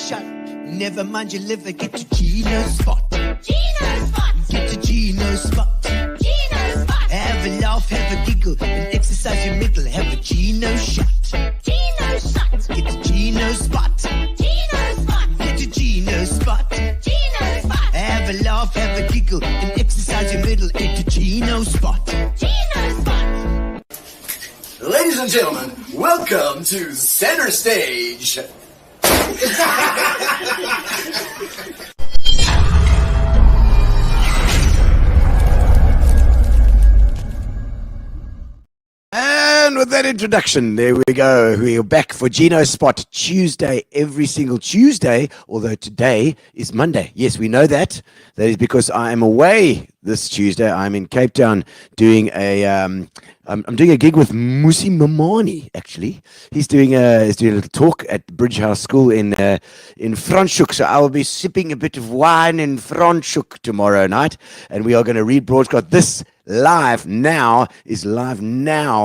shot. Never mind your liver, get to Gino spot. Gino spot. Get to Gino spot. Gino spot. Have a laugh, have a giggle, and exercise your middle. Have a Gino shot. Gino shot. Get to Gino spot. Gino spot. Get to Gino spot. Gino spot. Have a laugh, have a giggle, and exercise your middle. Get to Gino spot. Gino spot. Ladies and gentlemen, welcome to Center Stage. And with that introduction, there we go. We are back for Gino Spot Tuesday, every single Tuesday, although today is Monday. Yes, we know that. That is because I am away this Tuesday. I'm in Cape Town doing I'm doing a gig with Musi Mamani, actually. He's doing a little talk at Bridge House School in Franschhoek. So I will be sipping a bit of wine in Franschhoek tomorrow night, and we are going to rebroadcast this live now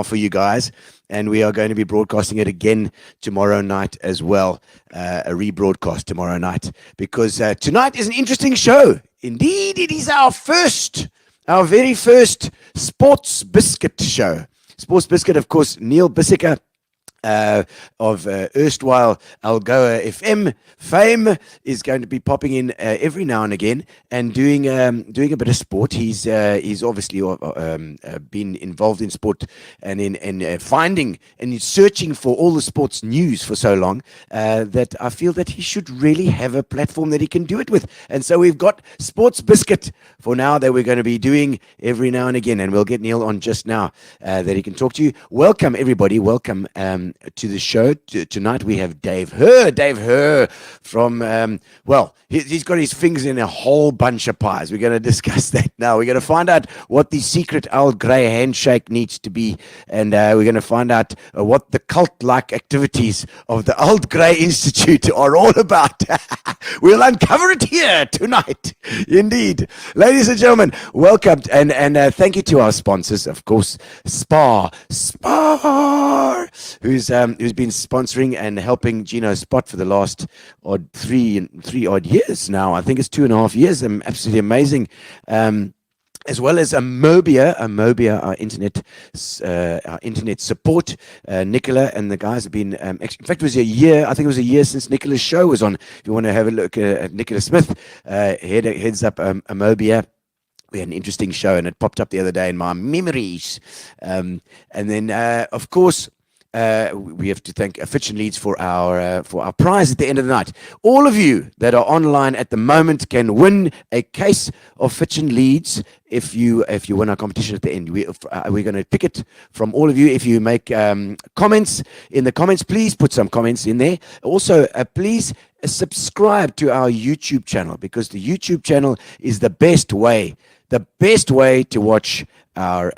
for you guys, and we are going to be broadcasting it again tomorrow night as well, a rebroadcast tomorrow night, because tonight is an interesting show. Indeed, it is our very first Sports Biscuit show. Sports Biscuit, of course, Neil Bisseker of erstwhile Algoa FM fame is going to be popping in every now and again and doing a bit of sport. He's obviously been involved in sport and in finding and searching for all the sports news for so long that I feel that he should really have a platform that he can do it with. And so we've got Sports Biscuit for now that we're going to be doing every now and again, and we'll get Neil on just now that he can talk to you. Welcome everybody. Welcome to the show. Tonight we have Dave Hurr. Dave Hurr from, he's got his fingers in a whole bunch of pies. We're going to discuss that now. We're going to find out what the secret old grey handshake needs to be, and we're going to find out what the cult-like activities of the Old Grey Institute are all about. We'll uncover it here tonight. Indeed. Ladies and gentlemen, welcome, and thank you to our sponsors, of course, Spar, who's been sponsoring and helping Gino Spot for the last three odd years now. I think it's 2.5 years. Absolutely amazing. As well as Amobia, our internet support. Nicola and the guys have been, in fact, it was a year. I think it was a year since Nicola's show was on. If you want to have a look at Nicola Smith, heads up Amobia. We had an interesting show, and it popped up the other day in my memories. And then, of course, we have to thank Fitch and Leeds for our prize at the end of the night. All of you that are online at the moment can win a case of Fitch and Leeds if you win our competition at the end. We're going to pick it from all of you. If you make comments in the comments, please put some comments in there. Also, please subscribe to our YouTube channel, because the YouTube channel is the best way to watch our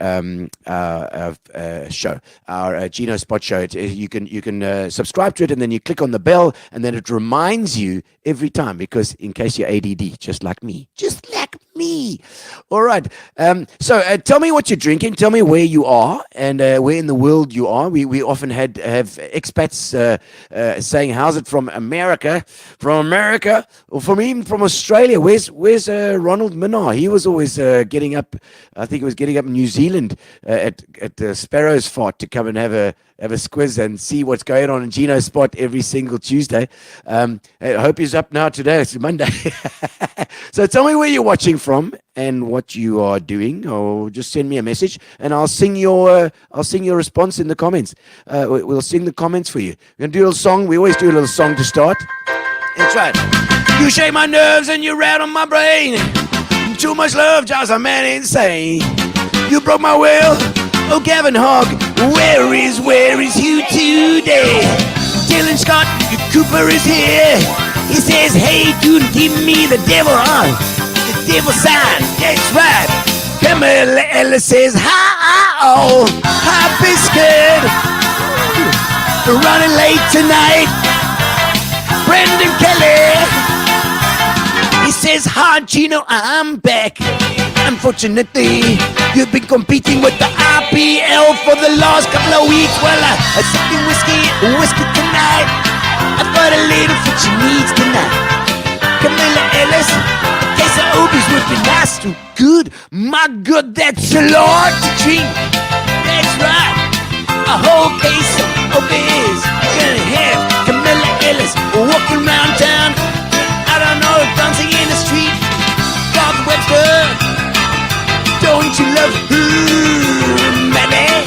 show, our Gino Spot show. You can subscribe to it, and then you click on the bell, and then it reminds you every time, because in case you're ADD, just like me. All right. So tell me what you're drinking. Tell me where you are and where in the world you are. We often have expats saying, "How's it from America?" Or even from Australia. Where's Ronald Minnar? He was always getting up. I think he was getting up in New Zealand at the Sparrow's Fart to come and have a squiz and see what's going on in Gino Spot every single Tuesday. I hope he's up now today. It's Monday. So tell me where you're watching from and what you are doing, or just send me a message and I'll sing your response in the comments. We'll sing the comments for you. We're gonna do a little song. We always do a little song to start. That's right. You shake my nerves and you rat on my brain. Too much love drives a man insane. You broke my will. Oh, Gavin Hogg, where is you today? Dylan Scott, Cooper is here. He says, hey, dude, give me the devil on. The devil sign, that's right. Pamela Ellis says, hi, Biscuit. Running late tonight. Brendan Kelly. He says, hi, Gino, I'm back. Unfortunately, you've been competing with the IPL for the last couple of weeks. Well, I'm sipping whiskey tonight. I've got got a little what she needs tonight. Camilla Ellis, a case of Obies would be nice to good. My God, that's a lot to drink. That's right, a whole case of Obies. You're gonna have Camilla Ellis walking around town. I don't know, dancing in the street. Bob Webster, don't you love her, Maddie?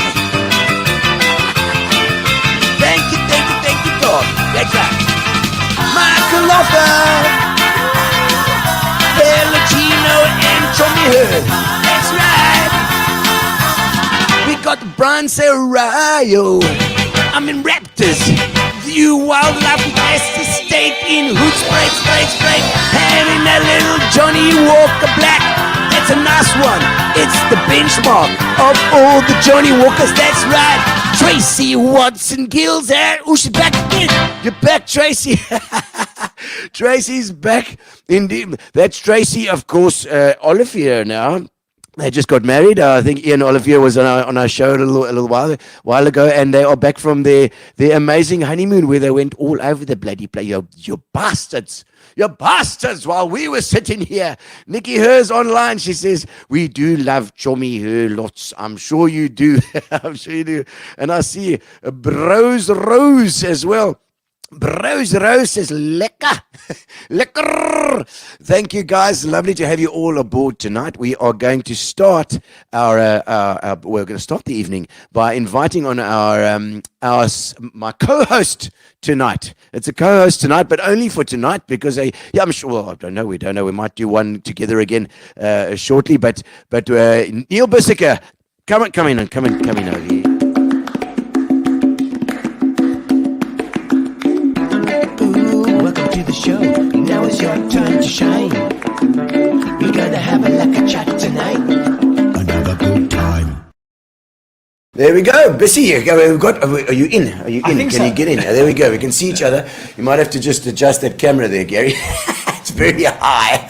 Thank you, God. That's right. Michael Offer, Bella Gino, and Tommy Hurr. That's right. We got the Bronze Arroyo. I'm in Raptors. You wildlife best estate in Hoots, break. Having that little Johnny Walker Black. That's a nice one. It's the benchmark of all the Johnny Walkers. That's right. Tracy Watson Gills. Oh, she's back again. You're back, Tracy. Tracy's back. Indeed. That's Tracy, of course, Olivier now. They just got married. I think Ian Olivier was on our show a little while ago, and they are back from their amazing honeymoon where they went all over the bloody place. You bastards. You bastards, while we were sitting here. Nikki Hur's online. She says, we do love Chommy Hur lots. I'm sure you do. I'm sure you do. And I see Bros Rose as well. Bros Rose says, lekker. Lekker. Thank you, guys. Lovely to have you all aboard tonight. We are going to start we're going to start the evening by inviting on my co-host tonight. It's a co-host tonight, but only for tonight because I'm sure. Well, I don't know. We don't know. We might do one together again shortly. But Neil Bisseker, come in over here. Welcome to the show. Now it's your turn to shine. We're gonna have a lekker chat tonight. Another good time. There we go, Bissy. Are you in? Are you in? Can you get in? There we go. We can see each other. You might have to just adjust that camera there, Gary. It's very high.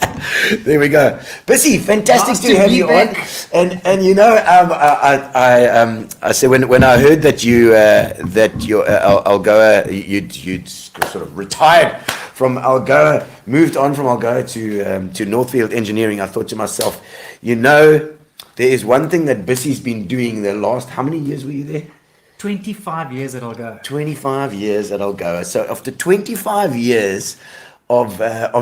There we go. Bissy, fantastic Nice to have you back. on. And you know, I said when I heard that your Algoa you'd sort of retired from Algoa, moved on from Algoa to Northfield Engineering, I thought to myself, you know, there is one thing that Bissy's been doing the last, how many years were you there? 25 years at Algoa. 25 years at Algoa. So after 25 years of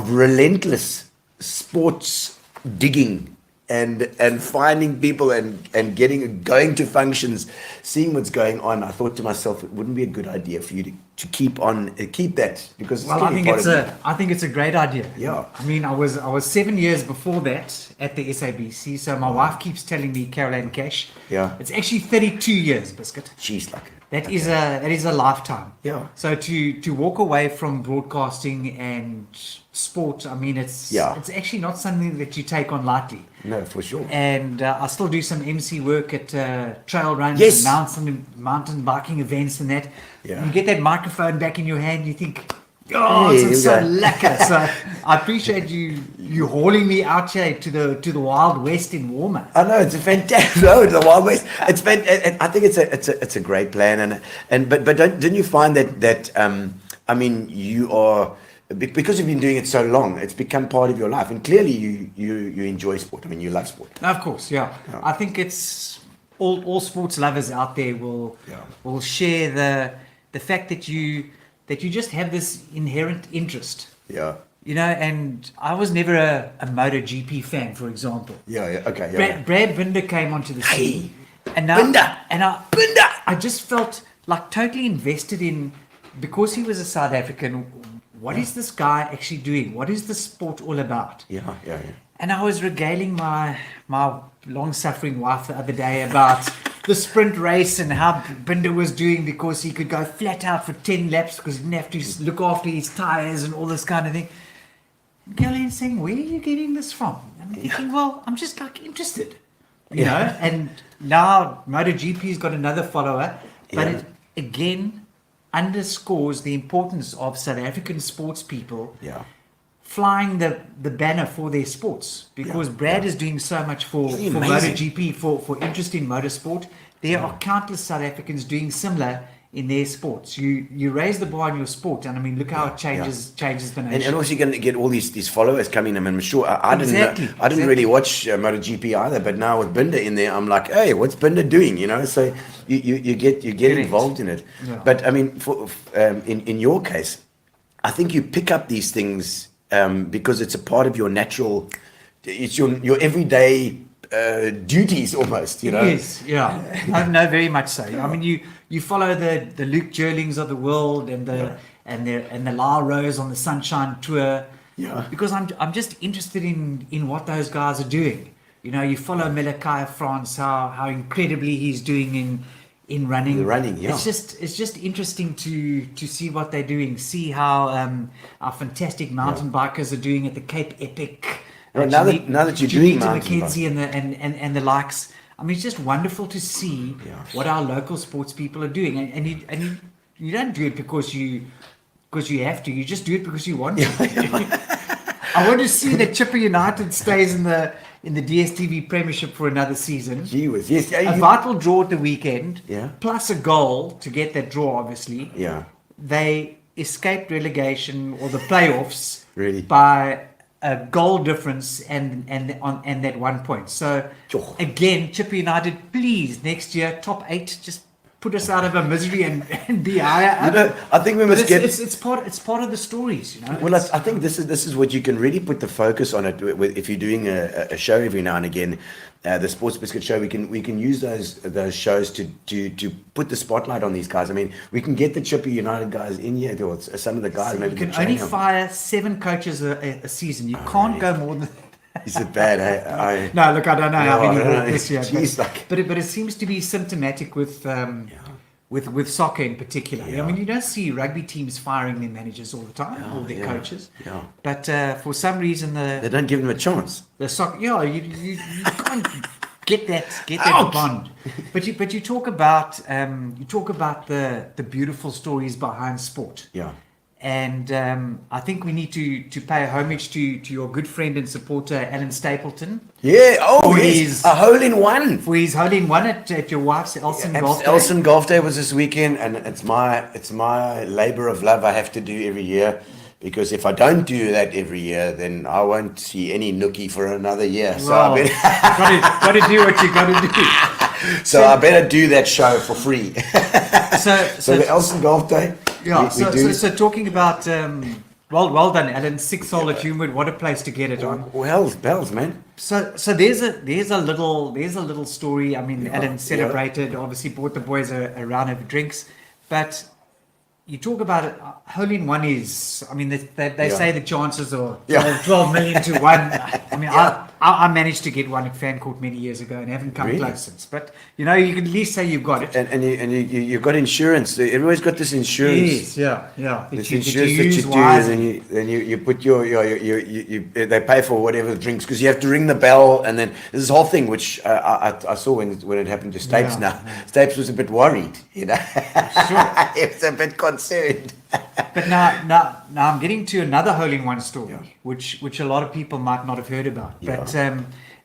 relentless sports digging and finding people and going to functions, seeing what's going on, I thought to myself, it wouldn't be a good idea for you to keep that because it's Well, I think part of you. I think it's a great idea. Yeah. I mean, I was 7 years before that at the SABC. So my wife keeps telling me, Caroline Cash. Yeah. It's actually 32 years, Biscuit. She's like That is a lifetime. Yeah. So to walk away from broadcasting and sport, I mean, it's actually not something that you take on lightly. no, for sure. And I still do some MC work at trail runs Yes. and mountain biking events and that. Yeah. You get that microphone back in your hand, you think, oh, Hey, it's so yeah. lekker. So I appreciate you hauling me out here to the Wild West in Warmer. I know it's a fantastic road, the Wild West. It's I think it's a great plan, but didn't you find that I mean you are, because you've been doing it so long, it's become part of your life, and clearly you enjoy sport. I mean, you love sport. Of course, yeah. I think it's all sports lovers out there will share the fact that you just have this inherent interest. Yeah. You know, and I was never a MotoGP fan, for example. Yeah. Okay. Yeah. Brad Binder came onto the scene, and now Binder! I just felt like totally invested in, because he was a South African. What is this guy actually doing? What is the sport all about? Yeah. And I was regaling my long-suffering wife the other day about the sprint race and how Binder was doing, because he could go flat out for 10 laps because he didn't have to look after his tires and all this kind of thing. Gillian's saying, where are you getting this from? I'm thinking, well, I'm just like interested, you know. And now MotoGP's got another follower, but it again underscores the importance of South African sports people flying the banner for their sports, because Brad is doing so much for MotoGP, for interest in motorsport. There are countless South Africans doing similar in their sports. You raise the bar in your sport, and I mean, look how it changes the nation. And also you're going to get all these followers coming in. I'm sure I Exactly, didn't really watch MotoGP either, but now with Binder in there, I'm like, hey, what's Binder doing? You know, so you get involved in it. Yeah. But I mean, in your case, I think you pick up these things because it's a part of your natural, it's your everyday duties almost. You know. It is, yeah. No, very much so. I mean, you follow the Luke Jerlings of the world and the Lara Rose on the Sunshine Tour. Yeah. Because I'm just interested in what those guys are doing. You know, you follow Melakaya France, how incredibly he's doing in running. The running, yeah. It's just interesting to see what they're doing, see how our fantastic mountain bikers are doing at the Cape Epic. Right, now that you're doing mountain McKenzie and the likes. I mean, it's just wonderful to see what our local sports people are doing, and you don't do it because you have to. You just do it because you want to. I want to see that Chipper United stays in the DSTV Premiership for another season. Gee whiz, yes, A vital draw at the weekend, Yeah. plus a goal to get that draw. Obviously, Yeah. They escaped relegation or the playoffs Really? by a goal difference and that 1 point. So Sure. again, Chipper United, please next year top 8, just put us out of our misery and be higher. You know, I think we But must get. it's part of the stories, you know. Well, I think this is what you can really put the focus on it if you're doing a show every now and again. The Sports Biscuit show, we can use those shows to put the spotlight on these guys. I mean, we can get the Chipper United guys in here, or some of the guys. Maybe You can train only them. fire 7 coaches a season. You can't go more than. Is it bad? Hey? No, look, I don't know how No, many I don't bought know. this year, Jeez, but it seems to be symptomatic with soccer in particular. I mean, you don't see rugby teams firing their managers all the time, or their coaches. Yeah. But for some reason, They don't give them a chance. the soccer, you can't get that Ouch! bond. But you talk about the beautiful stories behind sport. Yeah. And I think we need to pay homage to your good friend and supporter Alan Stapleton Yeah. Oh, For yes. his- A hole in one. for his hole-in-one at your wife's Elson Golf Day. Elson Golf Day was this weekend, and it's my labor of love I have to do every year, because if I don't do that every year, then I won't see any nookie for another year. So Well, I better, got to do what you got to do. so I better do that show for free. So the Elson Golf Day. Yeah, we do. so talking about well done, Alan. 6 hole at Humewood, what a place to get it on. Well, bells, man. So there's a little story. I mean, Alan celebrated, obviously bought the boys a round of drinks, but you talk about it. Hole in one is, I mean, they say the chances are 12 million to 1. I mean, I managed to get one at Fancourt many years ago and haven't come Really? close since. But you know, you can at least say you've got it. And you've got insurance. Everybody's got this insurance. Yes, yeah. This That you insurance that you use do, wisely. and then you put they pay for whatever the drinks, because you have to ring the bell, and then there's this whole thing which I saw when it happened to Stapes. Yeah. Now Stapes was a bit worried, you know. Sure. He was a bit concerned. But now I'm getting to another hole-in-one story, which a lot of people might not have heard about. But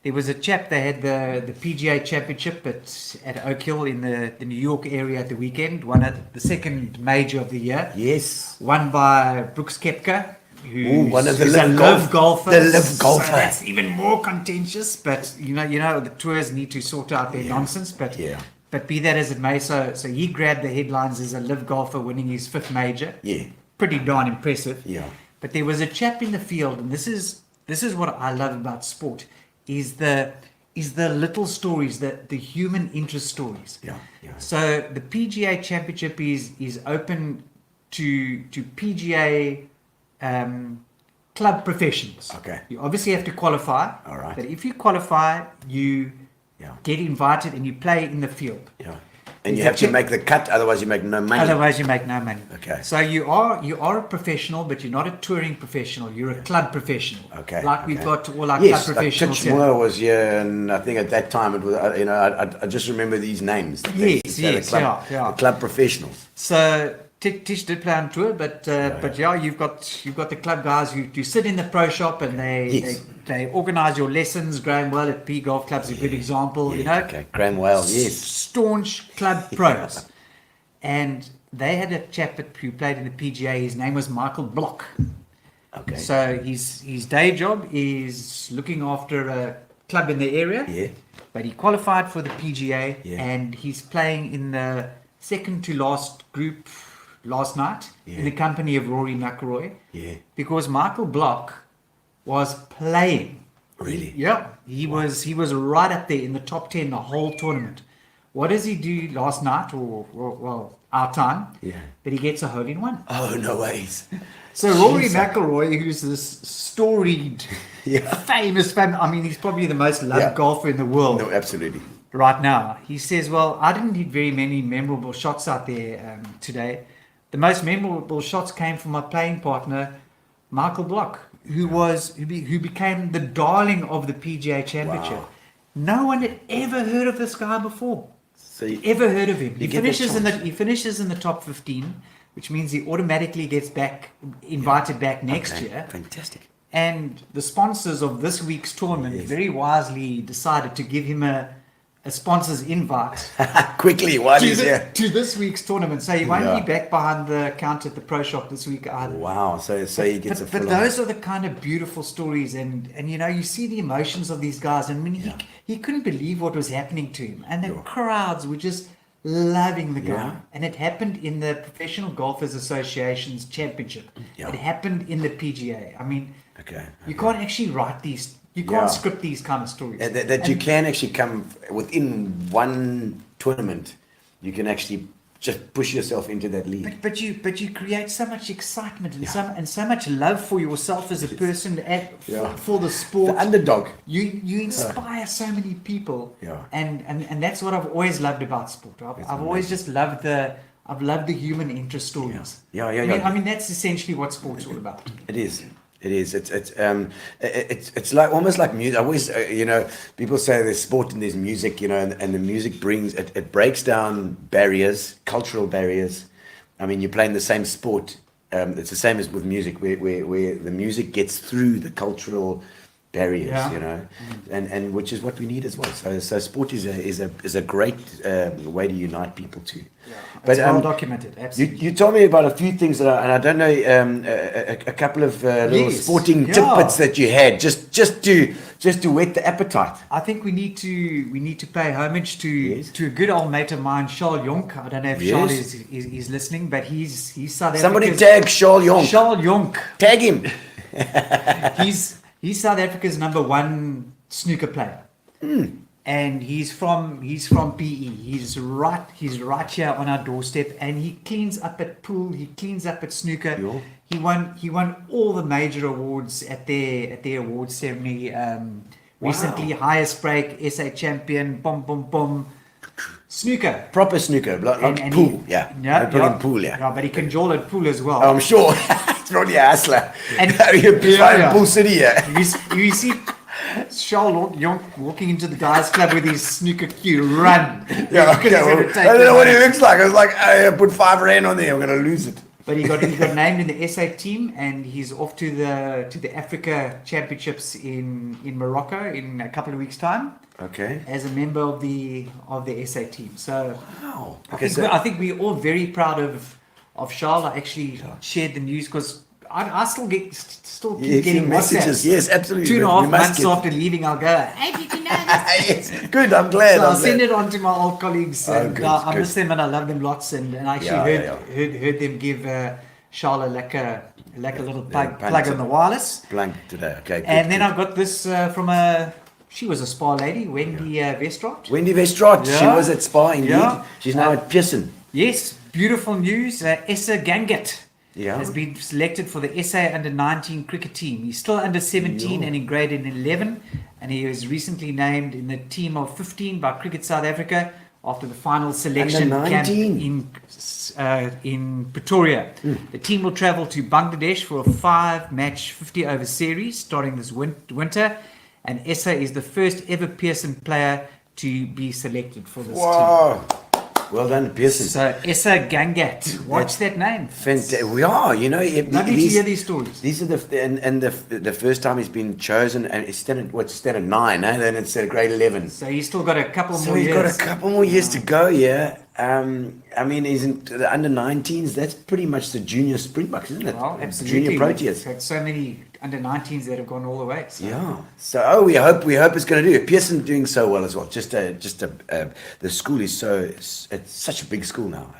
there was a chap. They had the PGA Championship at Oak Hill in the New York area at the weekend. Won the second major of the year. Yes. Won by Brooks Koepka, who's one of the who's live a golf- live golfer. the live golfer. So that's even more contentious. But you know the tours need to sort out their nonsense. But be that as it may, so he grabbed the headlines as a live golfer winning his 5th major. Yeah. Pretty darn impressive. Yeah. But there was a chap in the field, and this is what I love about sport, is the little stories, the human interest stories. Yeah. So the PGA Championship is open to PGA club professionals. Okay. You obviously have to qualify. All right. But if you qualify, you get invited and you play in the field. Yeah. And you have to make the cut, otherwise you make no money. Otherwise, you make no money. Okay. So you are a professional, but you're not a touring professional. You're a club professional. Okay. Like we've got all our Yes, club professionals Titch here. Moore was here, and I think at that time it was. I just remember these names. Yes, The club, yeah. The club professionals. So Tish did play on tour, but you've got the club guys who sit in the pro shop and they organise your lessons. Graham Well at P Golf Club's a good example. You know. Okay. Cranwell. Yes. Staunch club pros. And they had a chap who played in the PGA. His name was Michael Block. Okay. So his day job is looking after a club in the area. Yeah. But he qualified for the PGA, Yeah. and he's playing in the second to last group last night in the company of Rory McIlroy. Yeah. Because Michael Block was playing. Really? Yeah, he was right up there in the top 10 the whole tournament. What does he do last night, or well, our time? Yeah. But he gets a hole in one. Oh, no ways. So Rory Jesus. McIlroy, who's this storied, Yeah. famous fan, I mean, he's probably the most loved Yeah. golfer in the world No, absolutely. right now. He says, well, I didn't hit very many memorable shots out there today. The most memorable shots came from my playing partner, Michael Block, who became the darling of the PGA Championship. Wow. No one had ever heard of this guy before. So you- Ever heard of him? You get that He finishes in the top 15, which means he automatically gets invited back next Okay, year. Fantastic. And the sponsors of this week's tournament Yes. very wisely decided to give him a sponsor's invite Quickly, while he's here. to this week's tournament. So he won't Yeah. be back behind the counter at the pro shop this week either. Wow. So he gets a But full those are the kind of beautiful stories, and you see the emotions of these guys. I mean, he couldn't believe what was happening to him, and the crowds were just loving the guy. Yeah. And it happened in the Professional Golfers Association's championship. Yeah. It happened in the PGA. I mean, Okay. you can't actually write these. You can't Yeah. script these kind of stories. That you can actually come within one tournament, you can actually just push yourself into that league. But you create so much excitement and so much love for yourself as a person Yeah. for the sport. The underdog. You inspire so many people. Yeah. And that's what I've always loved about sport. I've always just loved the human interest stories. Yeah, I mean that's essentially what sport's all about. It is. It is. It's like almost like music. I always, people say there's sport and there's music, and the music brings it breaks down barriers, cultural barriers. I mean, you're playing the same sport. It's the same as with music, where the music gets through the cultural barriers, Yeah. and which is what we need as well. So sport is a great way to unite people too. It's well documented. Absolutely. You told me about a few things and I don't know, a couple of little Yes, sporting yeah. tidbits that you had just to whet the appetite. I think we need to pay homage to Yes. to a good old mate of mine, Charles Jonk. I don't know if Yes. Charles is listening, but he's South Somebody Africa's tag Charles Young. Charles Jonk. Tag him. He's South Africa's number one snooker player, and he's from PE. He's right here on our doorstep, and he cleans up at pool. He cleans up at snooker. Yeah. He won all the major awards at their awards ceremony. Recently, highest break, SA champion, boom, snooker. Proper snooker, like And pool. he- Yeah. yeah, Not put in pool, yeah. But he can jawl at pool as well. I'm sure. It's probably a hustler. And- You're Yeah. Pool City, yeah. You see Charles Jonk walking into the guys' club with his snooker cue, run. Yeah, Because okay, he's gonna well, take I don't know the what he money. looks like. I was like, I put 5 rand on there. I'm going to lose it. But he got named in the SA team, and he's off to the Africa Championships in Morocco in a couple of weeks' time Okay. as a member of the SA team. So Wow. I Okay, think, I think we're all very proud of Charles. I actually shared the news because I still keep getting messages. WhatsApps. Yes, absolutely. 2.5 We must months get- after leaving, I'll go, hey, did you know this? Yes. Good, I'm glad. So I'll I'm send glad. it on to my old colleagues. Oh, And good, I good. miss them and I love them lots. And I actually heard them give Charles a lekker little plug on the wireless. Blank today. Okay. Good, And then good. I got this from she was a spa lady, Wendy Vestrot. Wendy Vestrot. She Yeah. was at Spa indeed. Yeah. She's now at Pearson. Yes, beautiful news. Essa Gangat Yeah. has been selected for the SA under-19 cricket team. He's still under 17 and in grade 11, and he was recently named in the team of 15 by Cricket South Africa after the final selection Under camp 19. in Pretoria. The team will travel to Bangladesh for a 5-match 50-over series starting this winter, and Essa is the first ever Pearson player to be selected for this team. Wow. Well done, Pearson. So Essa Gangat, watch that name. We are, you know. Lovely to hear these stories. These are the first time he's been chosen, and it's standard 9, eh? Then it's grade 11. So he's still got a couple So more he's years. got a couple more years to go, yeah. I mean, he's in the under 19s. That's pretty much the junior Springboks, isn't it? Well, absolutely. Junior Proteas. We've had so many under 19s that have gone all the way. So. Yeah. So we hope it's going to do it. Pearson doing so well as well. The school is it's such a big school now.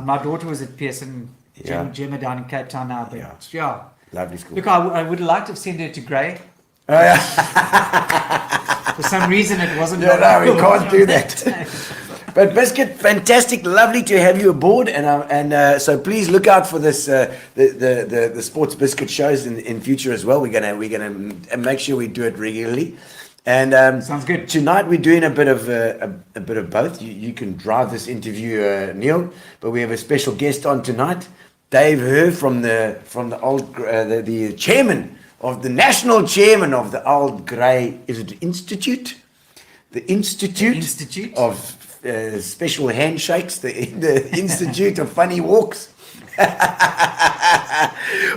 My daughter was at Pearson, Yeah. Gemma down in Cape Town now, but Yeah. yeah. Lovely school. Look, I would have liked to have sent her to Grey. Oh, yeah. For some reason, it wasn't. No, we can't do that. But Biscuit, fantastic, lovely to have you aboard, and so please look out for this the Sports Biscuit shows in future as well. We're gonna make sure we do it regularly, and Sounds good. Tonight we're doing a bit of both. You can drive this interview, Neil, but we have a special guest on tonight, Dave Hurr from the old the chairman of the national chairman of the Old Grey, is it Institute? The Institute of Special Handshakes, the Institute of Funny Walks.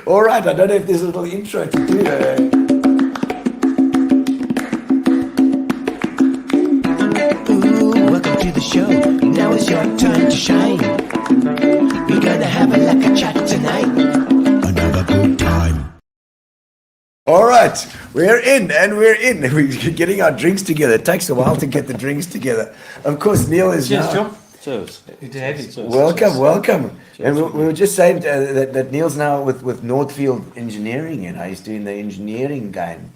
All right, I don't know if there's a little intro to do. Ooh, welcome to the show. Now it's your time to shine. We're gonna have a like a chat tonight. Another good time. All right, we're in. We're getting our drinks together. It takes a while to get the drinks together. Of course, Neil is Cheers, now. John. Cheers. Good to have you. Cheers. Welcome. And we were just saying that Neil's now with Northfield Engineering, and he's doing the engineering game.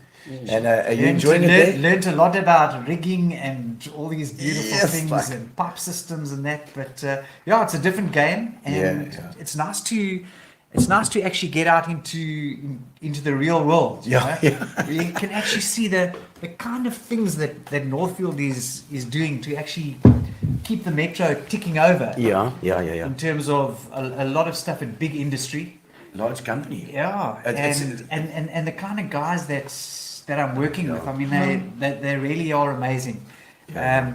And are you enjoying it there? Learned a lot about rigging and all these beautiful Yes, things like- and pipe systems and that. But yeah, it's a different game, and Yeah. it's nice to actually get out into the real world. you Yeah, know? yeah. Where you can actually see the kind of things that Northfield is doing to actually keep the metro ticking over. Yeah. In terms of a lot of stuff in big industry. Large company. Yeah, It's- and the kind of guys that I'm working with, I mean, they really are amazing. Yeah.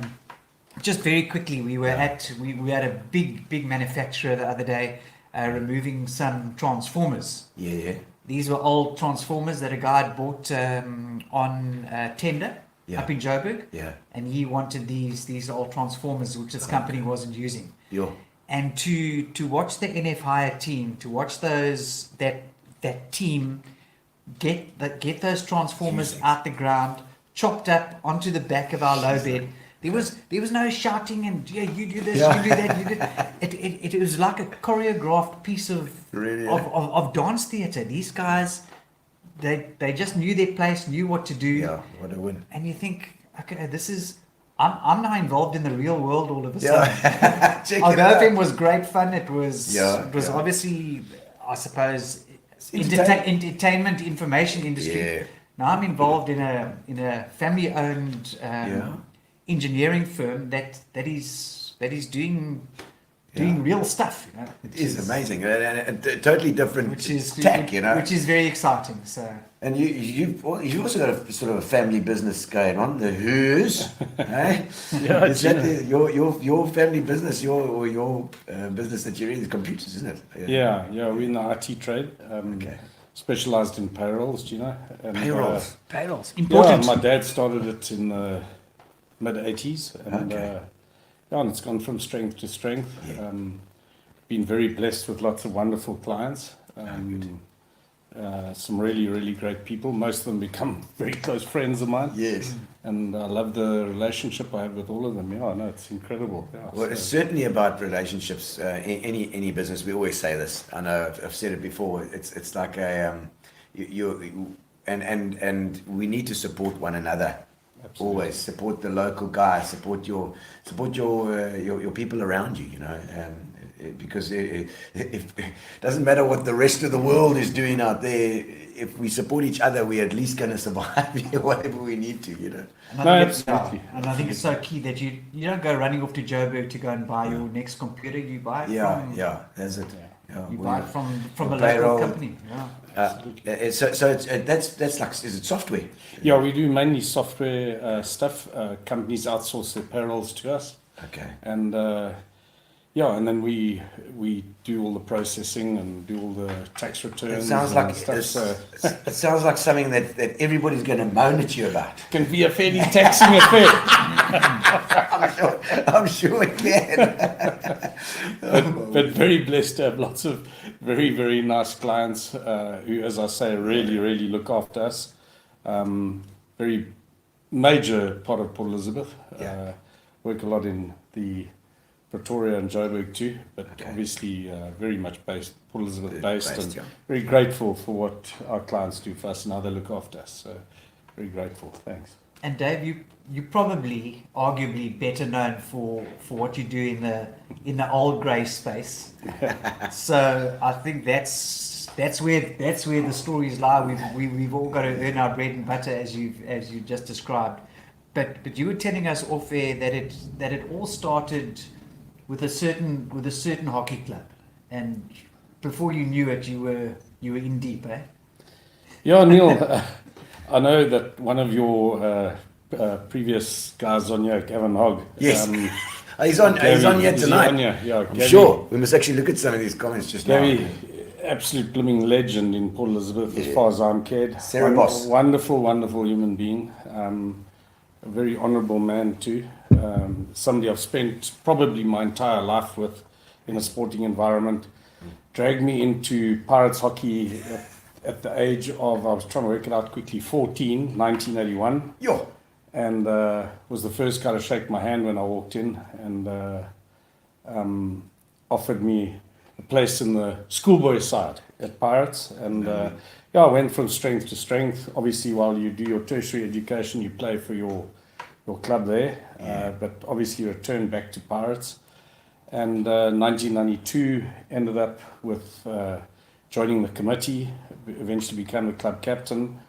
Just very quickly, we had a big manufacturer the other day removing some transformers. Yeah. These were old transformers that a guy had bought on tender Yeah. up in Joburg, Yeah. and he wanted these old transformers which this company wasn't using. Yeah. And to watch the NF Hire team, to watch that team get those transformers out the ground, chopped up onto the back of our low bed. There was no shouting and yeah, you do this, Yeah. you do that, you do. It was like a choreographed piece of Really? of dance theatre. These guys, they just knew their place, knew what to do. Yeah. What a win. And you think, okay, this is. I'm now involved in the real world all of a sudden. Yeah. Check it Although out. it was great fun, it was Yeah, obviously, I suppose, entertainment. entertainment information industry. Yeah. Now I'm involved in a family-owned engineering firm that is doing real stuff. You know, It is amazing, and totally different which is tack, you know. which is very exciting. So. And you've also got a sort of a family business going on, the Who's, eh? Yeah, Is that your family business, your business that you're in, the computers, isn't it? Yeah, we're in the IT trade. Okay. Specialized in payrolls, Gino. And, Payrolls. Payrolls Yeah, important. my dad started it in the mid-80s. And, Okay. and it's gone from strength to strength. Been very blessed with lots of wonderful clients. Some really, really great people. Most of them become very close friends of mine. Yes. And I love the relationship I have with all of them. Yeah, no, it's incredible. Yeah, Well, it's certainly about relationships. Any business, we always say this. I know I've said it before. It's like and we need to support one another. Absolutely. Always support the local guys. Support your people around you. You know, because it doesn't matter what the rest of the world is doing out there. If we support each other, we're at least going to survive whatever we need to. You know. And I No, think it's- absolutely. And I think it's so key that you don't go running off to Joburg to go and buy your next computer. You buy it from That's it. Yeah, you we- buy it from a local payroll. company. Yeah. That's like, is it software? Yeah, we do mainly software stuff. Companies outsource their payrolls to us. Okay. And and then we do all the processing and do all the tax returns. It sounds and like stuff. So it sounds like something that everybody's going to moan at you about. can be a fairly taxing affair. I'm sure it can. But very blessed to have lots of very, very nice clients who, as I say, really, really look after us. Very major part of Port Elizabeth. Work a lot in the Pretoria and Joburg too, but obviously very much Port Elizabeth based, and very grateful for what our clients do for us and how they look after us. So very grateful. Thanks. And Dave, you probably, arguably, better known for what you do in the old grey space. So I think that's where the stories lie. We've all got to earn our bread and butter, as you just described. But you were telling us off air that it all started with a certain hockey club, and before you knew it, you were in deep, eh? Yeah, Neil. I know that one of your previous guys on here, Gavin Hogg. Yes. He's on here tonight. Yeah, I'm sure. We must actually look at some of these comments just Gavin, now. absolute blooming legend in Port Elizabeth, as far as I'm cared. Boss. Wonderful, wonderful human being. A very honourable man too. Somebody I've spent probably my entire life with in a sporting environment. Dragged me into Pirates hockey at the age of, I was trying to work it out quickly, 14, 1981. Yo. And was the first guy to shake my hand when I walked in, and offered me a place in the schoolboy side at Pirates. And I went from strength to strength. Obviously, while you do your tertiary education, you play for your club there. But obviously returned back to Pirates. And 1992 ended up with joining the committee, eventually became the club captain.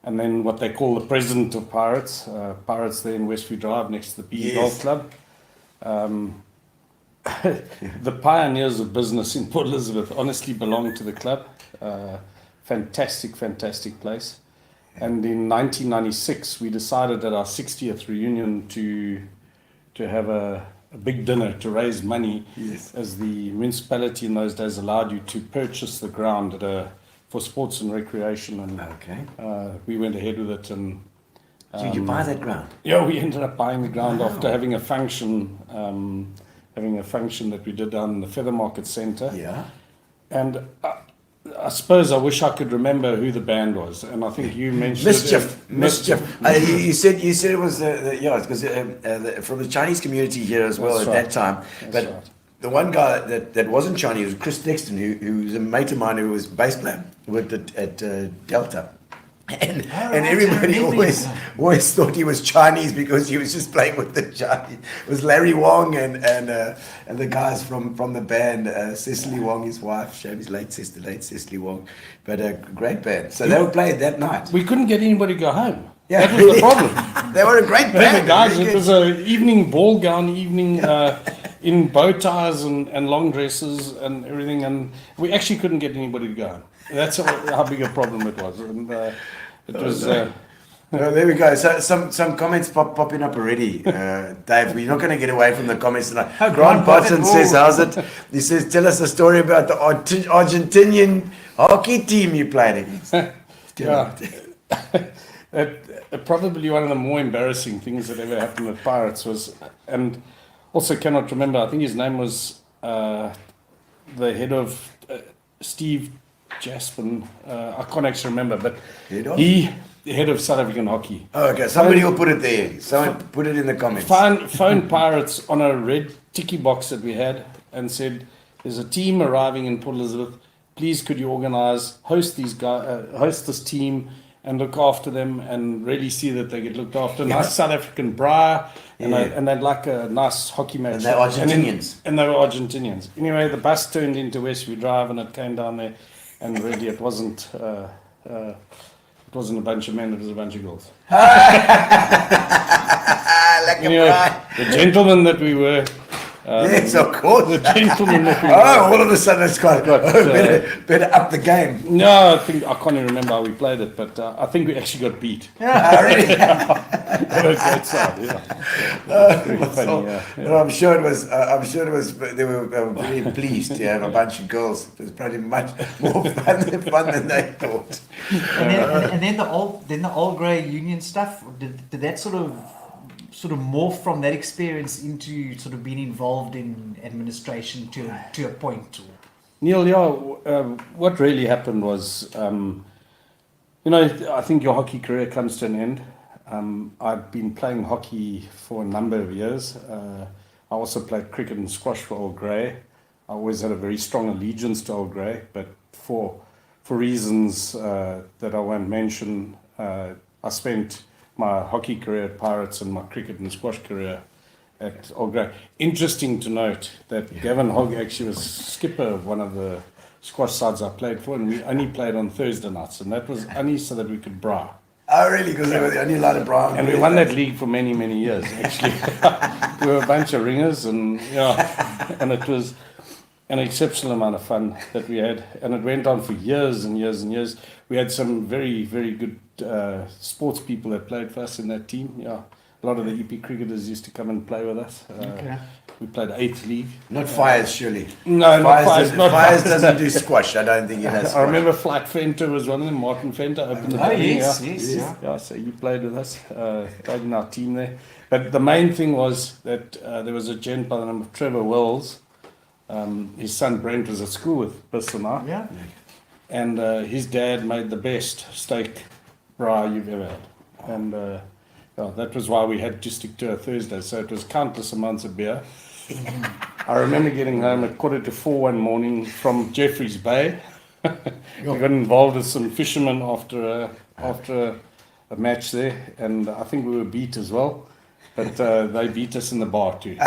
And then what they call the president of Pirates, Pirates there in Westview Drive next to the PE Golf Club. The pioneers of business in Port Elizabeth honestly belong to the club. Fantastic, fantastic place. And in 1996, we decided at our 60th reunion to have a big dinner to raise money, as the municipality in those days allowed you to purchase the ground for sports and recreation. And we went ahead with it. And Did you buy that ground? yeah, we ended up buying the ground after having a function. That we did down in the Feather Market Centre. Yeah. And I suppose I wish I could remember who the band was, and I think you mentioned Mischief. You said it was because from the Chinese community here as well. That's At right. that time. That's But right. the one guy that wasn't Chinese was Chris Dexton, who was a mate of mine who was bass player, worked at Delta. And everybody always thought he was Chinese because he was just playing with the Chinese. It was Larry Wong and the guys from the band, Cecily Wong, his wife, Shabby's late Cecily Wong, but a great band. So they were playing that night. We couldn't get anybody to go home. Yeah, That was the problem. They were a great The band. guys, really it good. was an evening ball gown, in bow ties and long dresses and everything, and we actually couldn't get anybody to go home. That's how big a problem it was. And it was. Oh, there we go. So some comments popping up already, Dave. We're not going to get away from the comments tonight. Grant Botton says, "How's it?" He says, "Tell us a story about the Argentinian hockey team you played against." Yeah. Probably one of the more embarrassing things that ever happened with Pirates was, and also cannot remember, I think his name was the head of Steve Jaspin. I can't actually remember, but the head of South African hockey. Oh, okay. Somebody will put it there. Someone put it in the comments. Phoned Pirates on a red ticky box that we had and said, "There's a team arriving in Port Elizabeth. Please, could you organise, host these guys, host this team, and look after them, and really see that they get looked after. Yeah. Nice South African bra, and, Yeah. they'd like a nice hockey match. And they're Argentinians. And they were Argentinians. Anyway, the bus turned into Westview Drive, and it came down there, and really it wasn't a bunch of men, it was a bunch of girls. Like Anyway, the gentlemen that we were, yes, of course. the gentlemen that we were. Oh, all of a sudden it's quite. Better up the game. No, I can't even remember how we played it, but I think we actually got beat. Really? They were a great side, yeah. Very funny, yeah. But I'm sure it was. They were very pleased to have a bunch of girls. It was probably much more fun than they thought. And then the old grey union stuff. Did that sort of morph from that experience into sort of being involved in administration to a point? Neil, what really happened was, I think your hockey career comes to an end. I've been playing hockey for a number of years. I also played cricket and squash for Old Grey. I always had a very strong allegiance to Old Grey, but for reasons that I won't mention, I spent my hockey career at Pirates and my cricket and squash career at Old Grey. Interesting to note that Gavin Hogg actually was skipper of one of the squash sides I played for, and we only played on Thursday nights, and that was only so that we could bra. Oh, really? Because they were the only lot of brown. And we won that league for many, many years, actually. We were a bunch of ringers, and and it was an exceptional amount of fun that we had. And it went on for years and years and years. We had some very, very good sports people that played for us in that team. Yeah, a lot of the EP cricketers used to come and play with us. Okay. We played 8th league. Not Fires, surely. No, not Fires. Fires doesn't do squash. I don't think it has squash. I remember Flight Fenter was one of them. Martin Fenter opened the thing. Yes. Yeah, so you played with us, played in our team there. But the main thing was that there was a gent by the name of Trevor Wells. His son Brent was at school with Biss and I. Yeah. And his dad made the best steak bra you've ever had. And that was why we had to stick to a Thursday. So it was countless amounts of beer. I remember getting home at 4:45 one morning from Jeffreys Bay. We got involved with some fishermen after a match there, and I think we were beat as well. But they beat us in the bar too.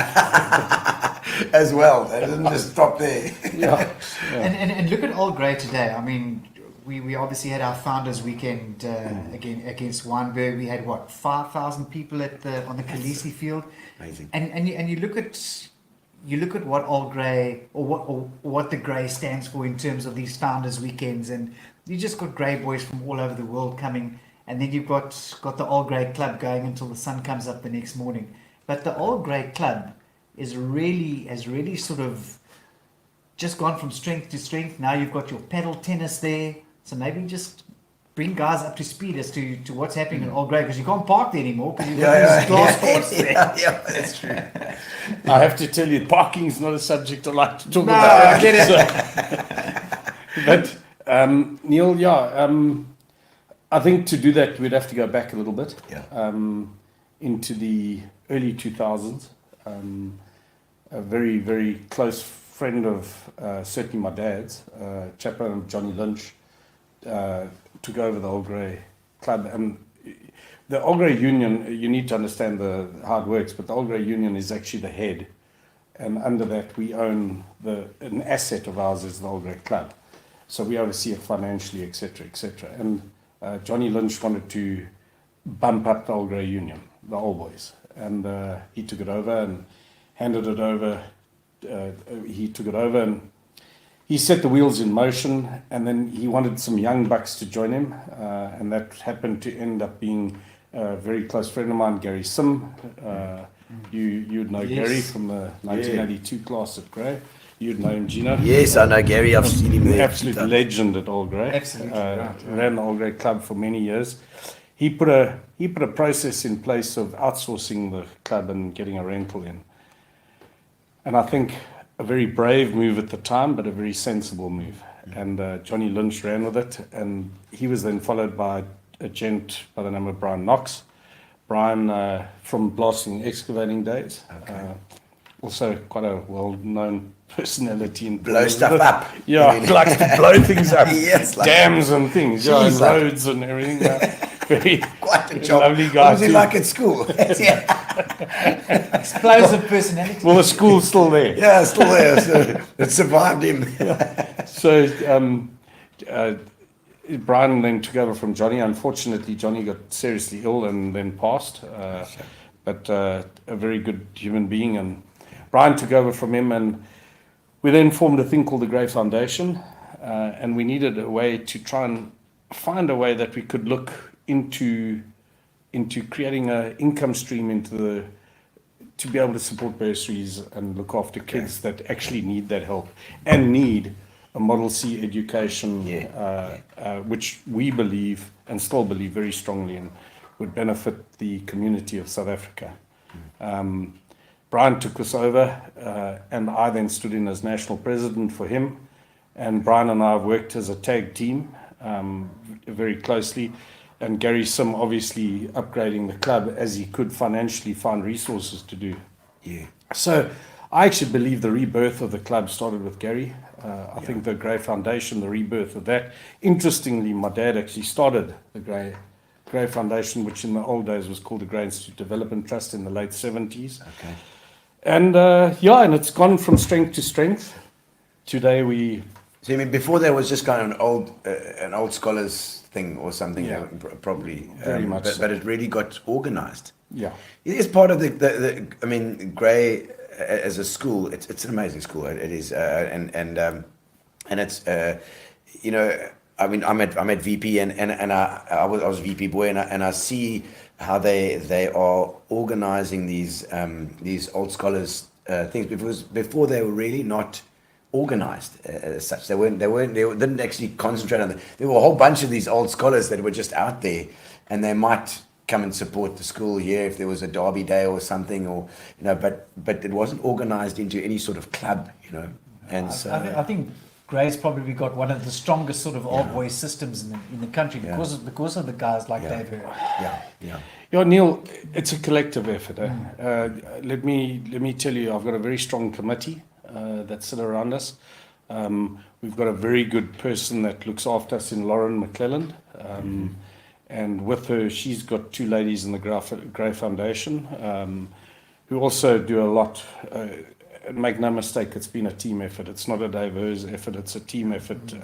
As well. They didn't just stop there. Yeah. And look at Old Grey today. I mean, we obviously had our founders weekend against Wynberg. We had 5,000 people on the Khaleesi field. Amazing. And you look at what Old Grey or what the Grey stands for in terms of these founders weekends, and you just got Grey boys from all over the world coming, and then you've got the Old Grey Club going until the sun comes up the next morning. But the Old Grey Club has really sort of just gone from strength to strength. Now you've got your paddle tennis there, so maybe just bring guys up to speed as to what's happening in Old Grey, because you can't park there anymore because you've got these glass courts there. Yeah, that's true. I have to tell you, parking is not a subject I like to talk No, about. I get it. But Neil, I think to do that we'd have to go back a little bit, into the early 2000s. A very, very close friend of certainly my dad's, chaplain Johnny Lynch, took over the Old Grey Club. And the Old Grey Union, you need to understand how it works, but the Old Grey Union is actually the head. And under that, we own an asset of ours is the Old Grey Club. So we oversee it financially, etc., etc. And Johnny Lynch wanted to bump up the Old Grey Union, the Old Boys. And he took it over and handed it over. He took it over and he set the wheels in motion, and then he wanted some young bucks to join him, and that happened to end up being a very close friend of mine, Gary Sim. You'd know Gary from the 1982 class at Grey. You'd know him, Gino. Yes, I know Gary. I've seen him there. Absolute legend at Old Grey. Absolutely, ran the Old Grey Club for many years. He put a process in place of outsourcing the club and getting a rental in. And I think a very brave move at the time, but a very sensible move. And Johnny Lynch ran with it, and he was then followed by a gent by the name of Brian Knox. Brian from Blasting Excavating days. Also quite a well-known personality in Blow stuff up. Yeah, he likes to blow things up. Yes, like dams and things, Jeez, and like- roads and everything. Very Quite a job. lovely What guy was he too. like at school? Explosive personality. Well, the school's still there. Yeah, still there. So it survived him. So Brian then took over from Johnny. Unfortunately, Johnny got seriously ill and then passed. But a very good human being, and Brian took over from him, and we then formed a thing called the Grey Foundation, and we needed a way to try and find a way that we could look into into creating an income stream to be able to support bursaries and look after kids that actually need that help and need a Model C education, which we believe and still believe very strongly in would benefit the community of South Africa. Brian took us over, and I then stood in as national president for him. And Brian and I have worked as a tag team very closely. And Gary Sim obviously upgrading the club as he could financially find resources to do. Yeah. So I actually believe the rebirth of the club started with Gary. I think the Grey Foundation, the rebirth of that. Interestingly, my dad actually started the Grey Foundation, which in the old days was called the Grey Institute Development Trust in the late 70s. Okay. And and it's gone from strength to strength. Today So you mean before there was just kind of an old scholars thing or something, probably. Very much so. But it really got organized. Yeah. It is part of the I mean, Grey as a school, it's an amazing school. It is, and it's, you know, I mean, I'm at VP and I was VP boy and I see how they are organizing these old scholars things, because before they were really not organized as such. They didn't actually concentrate on there were a whole bunch of these old scholars that were just out there, and they might come and support the school here if there was a derby day or something, or you know, but it wasn't organized into any sort of club, you know. And so I think Grey's probably got one of the strongest sort of old boy systems in the country because of the guys like Dave Hurr. Yeah, Neil, it's a collective effort. Let me tell you, I've got a very strong committee that sit around us. We've got a very good person that looks after us in Lauren McClelland. And with her, she's got two ladies in the Grey Foundation who also do a lot. Make no mistake, it's been a team effort. It's not a Dave Hurr's effort. It's a team effort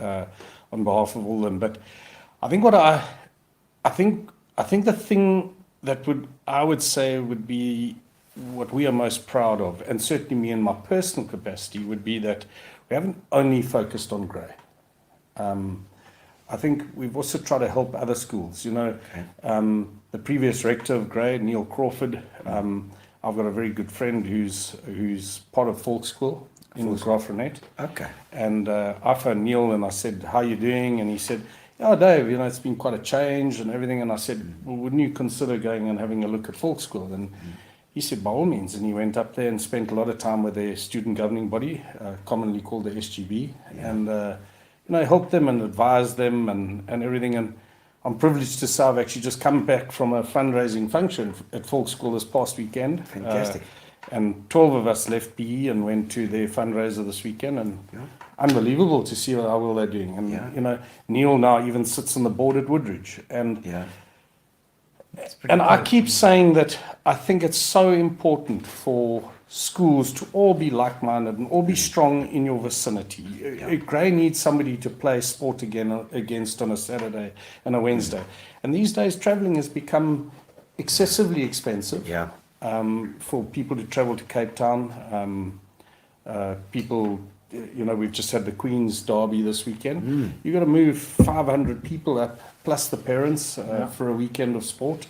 on behalf of all of them. But I think I think the thing that I would say would be what we are most proud of, and certainly me in my personal capacity, would be that we haven't only focused on Grey. I think we've also tried to help other schools. You know, the previous rector of Grey, Neil Crawford. I've got a very good friend who's part of Folk School in Grahamstown. okay. And I phoned Neil and I said, "How are you doing?" And he said, "Oh, Dave, you know, it's been quite a change and everything." And I said, "Well, wouldn't you consider going and having a look at Folk School?" And he said, "By all means." And he went up there and spent a lot of time with their student governing body, commonly called the SGB, and you know, helped them and advised them and everything. And I'm privileged to say I've actually just come back from a fundraising function at Folk School this past weekend. Fantastic. And 12 of us left PE and went to their fundraiser this weekend, and unbelievable to see how well they're doing. And you know, Neil now even sits on the board at Woodridge, and I keep saying that I think it's so important for schools to all be like-minded and all be strong in your vicinity. Grey needs somebody to play sport against on a Saturday and a Wednesday. And these days, travelling has become excessively expensive. For people to travel to Cape Town. People, you know, we've just had the Queen's Derby this weekend. You've got to move 500 people up, plus the parents, for a weekend of sport.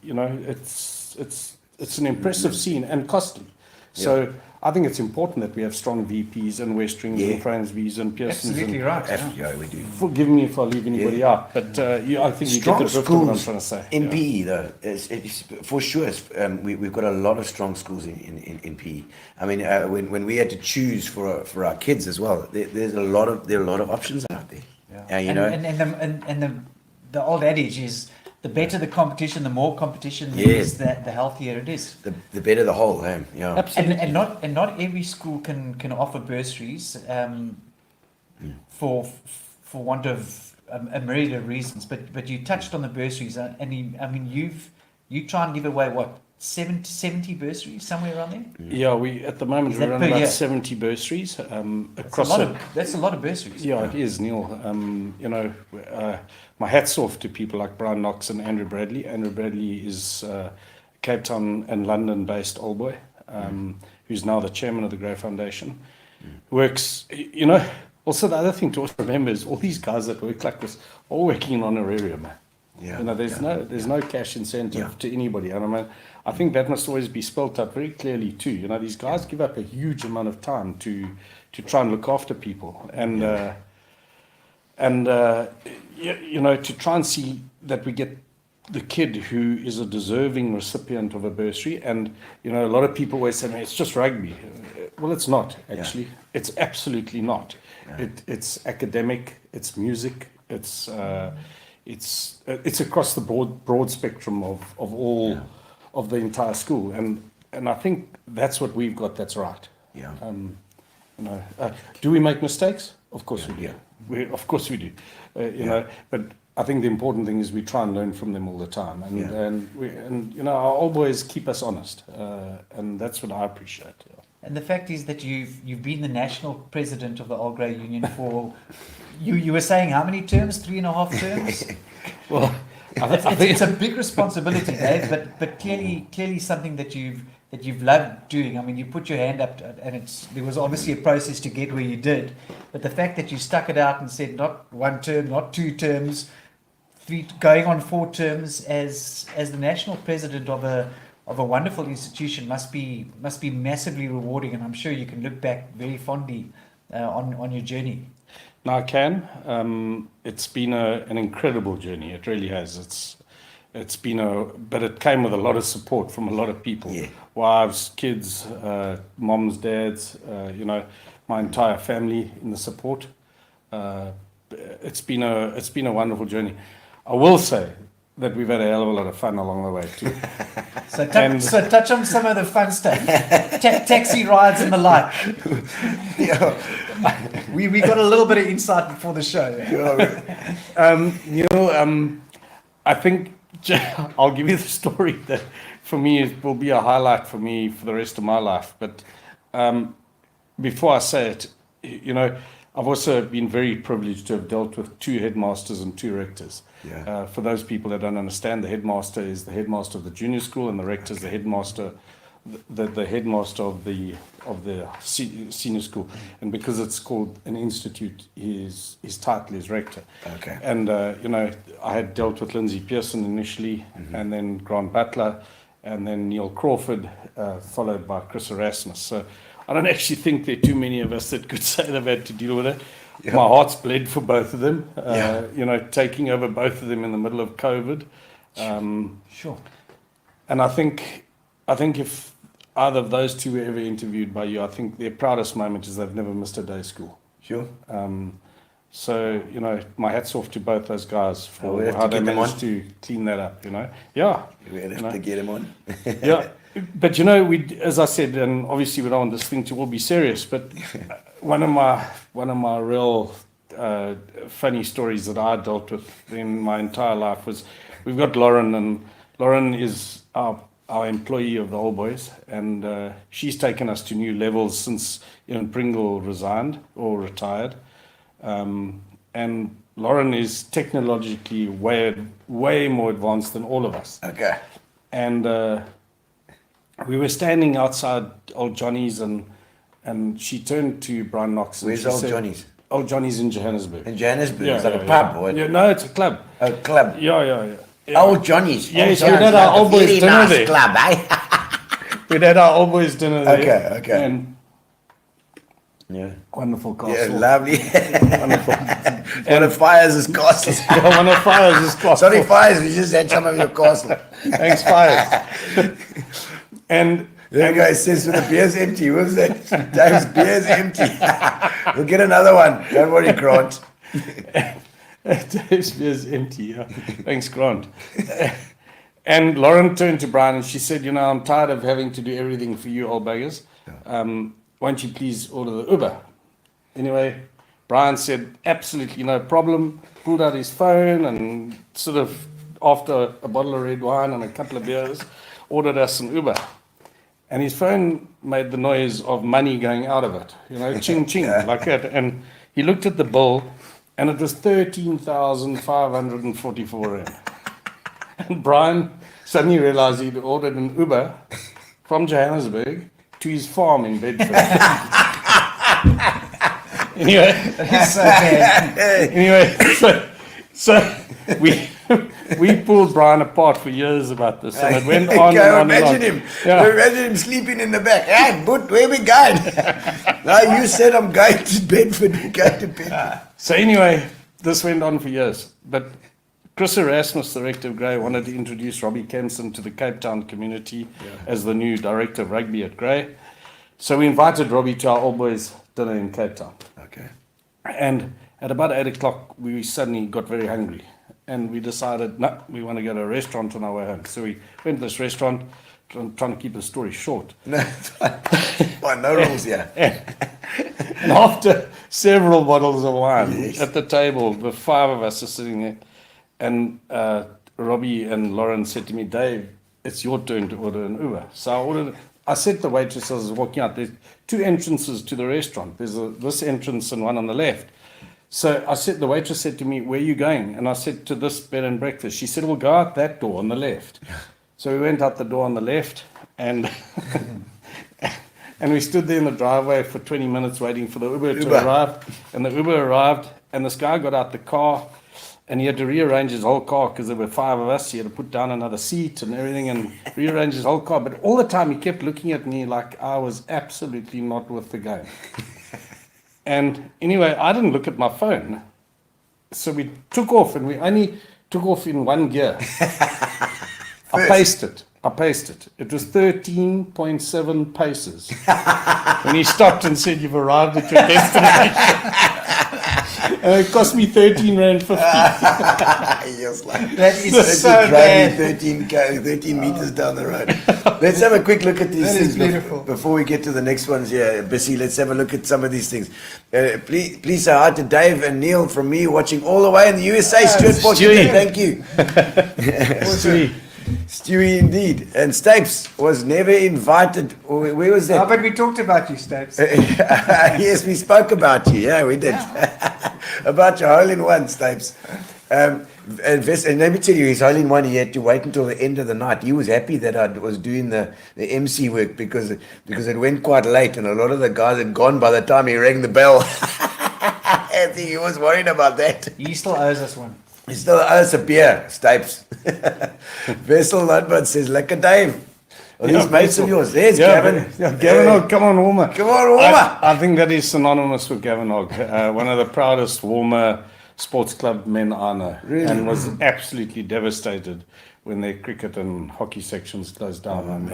You know, it's an impressive scene and costly. So I think it's important that we have strong VPs and Westrings and Fransbys and Pearsons. Absolutely right. Yeah, we do. Forgive me if I leave anybody out, but I think you get the drift of what I'm trying to say. In PE, though, it's for sure. We've got a lot of strong schools in PE. I mean, when we had to choose for our kids as well, there are a lot of options out there. You know, and the old adage is, the better the competition, the more competition there is, the healthier it is. The better the whole. Absolutely. And not every school can offer bursaries for want of a myriad of reasons. But you touched on the bursaries, I mean you try and give away what, 70 bursaries, somewhere around there? Yeah, we at the moment we're around about 70 bursaries across. That's a lot of bursaries. Yeah, it is, Neil. You know, my hat's off to people like Brian Knox and Andrew Bradley. Andrew Bradley is Cape Town and London-based old boy, who's now the chairman of the Grey Foundation. Works, you know, Also, the other thing to also remember is all these guys that work like this are working in honorarium, man. Yeah, You know, there's no cash incentive to anybody. And I mean, I think that must always be spelled out very clearly too. You know, these guys give up a huge amount of time to try and look after people, and you know, to try and see that we get the kid who is a deserving recipient of a bursary. And you know, a lot of people always say, it's just rugby. Well, it's not actually. It's absolutely not. It's academic. It's music. It's across the broad spectrum of all of the entire school, and I think that's what we've got. That's right. Yeah. You know, do we make mistakes? Of course we do. Of course we do. You know, but I think the important thing is we try and learn from them all the time, and you know, our old boys keep us honest, and that's what I appreciate. Yeah. And the fact is that you've been the national president of the Old Grey Union for you were saying how many terms? 3.5 terms. Well, I think It's a big responsibility, Dave, but clearly something that you've loved doing. I mean, you put your hand up, and there was obviously a process to get where you did. But the fact that you stuck it out and said not 1 term, not 2 terms, 3, going on 4 terms as the national president of a wonderful institution must be massively rewarding, and I'm sure you can look back very fondly on your journey. No, I can. It's been an incredible journey. It really has. It's been but it came with a lot of support from a lot of people. Yeah. Wives, kids, moms, dads, you know, my entire family in the support. It's been a wonderful journey. I will say that we've had a hell of a lot of fun along the way too. So touch on some of the fun stuff, taxi rides and the like. We got a little bit of insight before the show. You know, I think I'll give you the story that for me will be a highlight for me for the rest of my life. But before I say it, you know, I've also been very privileged to have dealt with 2 headmasters and 2 rectors. Yeah. For those people that don't understand, the headmaster is the headmaster of the junior school, and the rector is the headmaster, the headmaster of the senior school. And because it's called an institute, his title is rector. Okay. And you know, I had dealt with Lindsay Pearson initially, and then Grant Butler, and then Neil Crawford, followed by Chris Erasmus. So I don't actually think there are too many of us that could say they've had to deal with it. Yeah. My heart's bled for both of them. You know, taking over both of them in the middle of COVID. Sure. And I think if either of those 2 were ever interviewed by you, I think their proudest moment is they've never missed a day of school. Sure. So, you know, my hat's off to both those guys for how they managed to clean that up, you know. Yeah. We'll have to get him on. Yeah. But, you know, as I said, and obviously we don't want this thing to all be serious, but one of my real funny stories that I dealt with in my entire life was we've got Lauren, and Lauren is our employee of the Old Boys, and she's taken us to new levels since Ian Pringle resigned or retired. And Lauren is technologically way more advanced than all of us. Okay. And we were standing outside Old Johnny's, and she turned to Brian Knox. And Where's she Old said, Johnny's? Old Johnny's in Johannesburg. In Johannesburg? Yeah, Is that yeah, a pub? yeah. Or Yeah, no, it's a club. a club? Yeah. Old Johnny's. Yes, Old we had Johnny's, our like a Old Boys very dinner nice there. club, eh? We'd had our Old Boys dinner there. Okay. And Yeah. wonderful castle. Yeah, lovely. Wonderful. One of Fires is castle. Yeah, one of Fires is castle. Sorry, Fires, we just had some of your castle. Thanks, Fires. And That guy says, the beer's empty. What's that? Dave's beer's empty. We'll get another one. Don't worry, Grant. Dave's beer's empty. Yeah. Thanks, Grant. And Lauren turned to Brian and she said, you know, I'm tired of having to do everything for you old buggers. Won't you please order the Uber? Anyway, Brian said, absolutely no problem. Pulled out his phone and sort of, after a bottle of red wine and a couple of beers, ordered us an Uber. And his phone made the noise of money going out of it, you know, ching ching, like that. And he looked at the bill, and it was 13,544 rand. And Brian suddenly realized he'd ordered an Uber from Johannesburg to his farm in Bedford. Anyway, It's so bad. anyway, so we pulled Brian apart for years about this, and it went on and on and imagine on. him. Yeah. Imagine him sleeping in the back. Hey, but where we going? No, you said I'm going to Bedford. We're going to Bedford. So anyway, this went on for years. But Chris Erasmus, the director of Grey, wanted to introduce Robbie Kempson to the Cape Town community as the new director of rugby at Grey. So we invited Robbie to our All Boys dinner in Cape Town. Okay. And at about 8 o'clock, we suddenly got very hungry. And we decided, no, we want to go to a restaurant on our way home. So we went to this restaurant, trying to keep the story short. No, fine, no rules here. And after several bottles of wine at the table, the five of us are sitting there. And Robbie and Lauren said to me, Dave, it's your turn to order an Uber. So I said to the waitress as I was walking out, there's two entrances to the restaurant. There's this entrance and one on the left. So the waitress said to me, where are you going? And I said, to this bed and breakfast. She said, well, go out that door on the left. So we went out the door on the left, and and we stood there in the driveway for 20 minutes waiting for the Uber to arrive. And the Uber arrived, and this guy got out the car, and he had to rearrange his whole car because there were five of us. He had to put down another seat and everything and rearrange his whole car. But all the time he kept looking at me like I was absolutely not with the game. And anyway, I didn't look at my phone. So we took off, and we only took off in one gear. I paced it. It was 13.7 paces. When he stopped and said, you've arrived at your destination. And it cost me 13 Rand 50. Yes, like, That is let's so just drive bad. me 13 meters down the road. Let's have a quick look at these That is things beautiful. before we get to the next ones here. Bissy, let's have a look at some of these things. Please say hi to Dave and Neil from me, watching all the way in the USA. Stuart Washington, thank you. Stewie indeed. And Stapes was never invited. Where was that? Oh, but we talked about you, Stokes. Yes, we spoke about you. Yeah, we did. About your hole-in-one, Stapes. And let me tell you, his hole-in-one, he had to wait until the end of the night. He was happy that I was doing the MC work because it went quite late, and a lot of the guys had gone by the time he rang the bell. I think he was worried about that. He still owes us one. He still owes a beer, Stapes. Vessel Ludbard says, Lekker Dave. Well, these mates of yours. There's Gavin. Gavin Hogg, come on, Walmer. Come on, Walmer. I think that is synonymous with Gavin Hogg. One of the proudest Walmer sports club men I know. Really? And was absolutely devastated when their cricket and hockey sections closed down.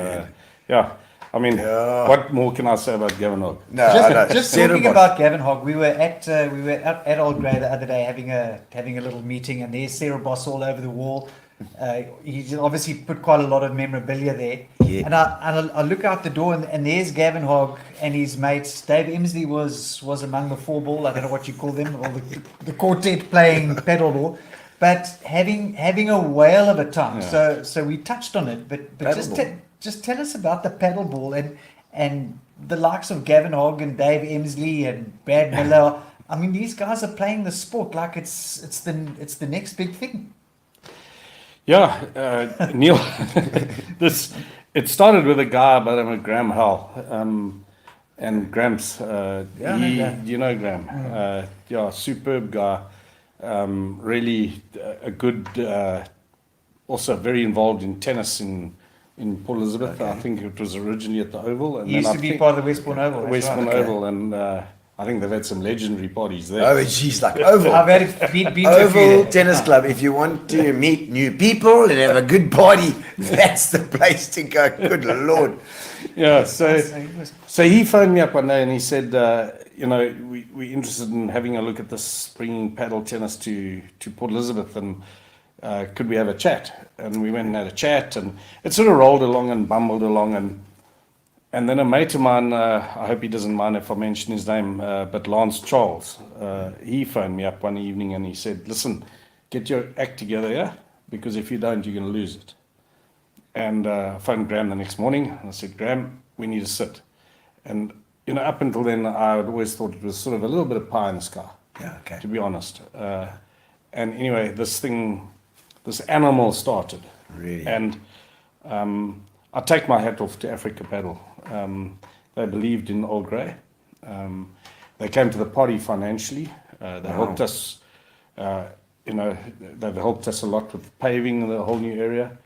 What more can I say about Gavin Hogg? No, I don't. Just Say it talking about- about Gavin Hogg, we were at Old Grey the other day having a little meeting, and there's Sarah Boss all over the wall. He's obviously put quite a lot of memorabilia there. Yeah. And I look out the door, and there's Gavin Hogg and his mates. Dave Emsley was among the four ball. I don't know what you call them, or the quartet playing pedal ball. But having a whale of a time. Yeah. So we touched on it, but Paddle just tell us about the paddle ball and the likes of Gavin Hogg and Dave Emsley and Brad Miller. I mean, these guys are playing the sport like it's the next big thing. Yeah, Neil, it started with a guy by the name of Graham Hull. And Graham's, you know Graham. Superb guy. Really a good, also very involved in tennis in Port Elizabeth. I think it was originally at the Oval. And He used to be part of the Westbourne Oval. that's Westbourne right. Oval, and I think they've had some legendary parties there. Oh, geez, like Oval. I've had been to a few Oval there. Tennis Club. If you want to meet new people and have a good party, that's the place to go. Good Lord. Yeah, so he phoned me up one day and he said, we're interested in having a look at this, bringing paddle tennis to Port Elizabeth, and could we have a chat? And we went and had a chat, and it sort of rolled along and bumbled along, and then a mate of mine, I hope he doesn't mind if I mention his name, but Lance Charles, he phoned me up one evening and he said, listen, get your act together, yeah? Because if you don't, you're going to lose it. And I phoned Graham the next morning, and I said, Graham, we need to sit. And, up until then, I had always thought it was sort of a little bit of pie in the sky, to be honest. And anyway, this animal started. Really? And I take my hat off to Africa Paddle. They believed in Old Grey. they came to the party financially. They helped us. They've helped us a lot with paving the whole new area.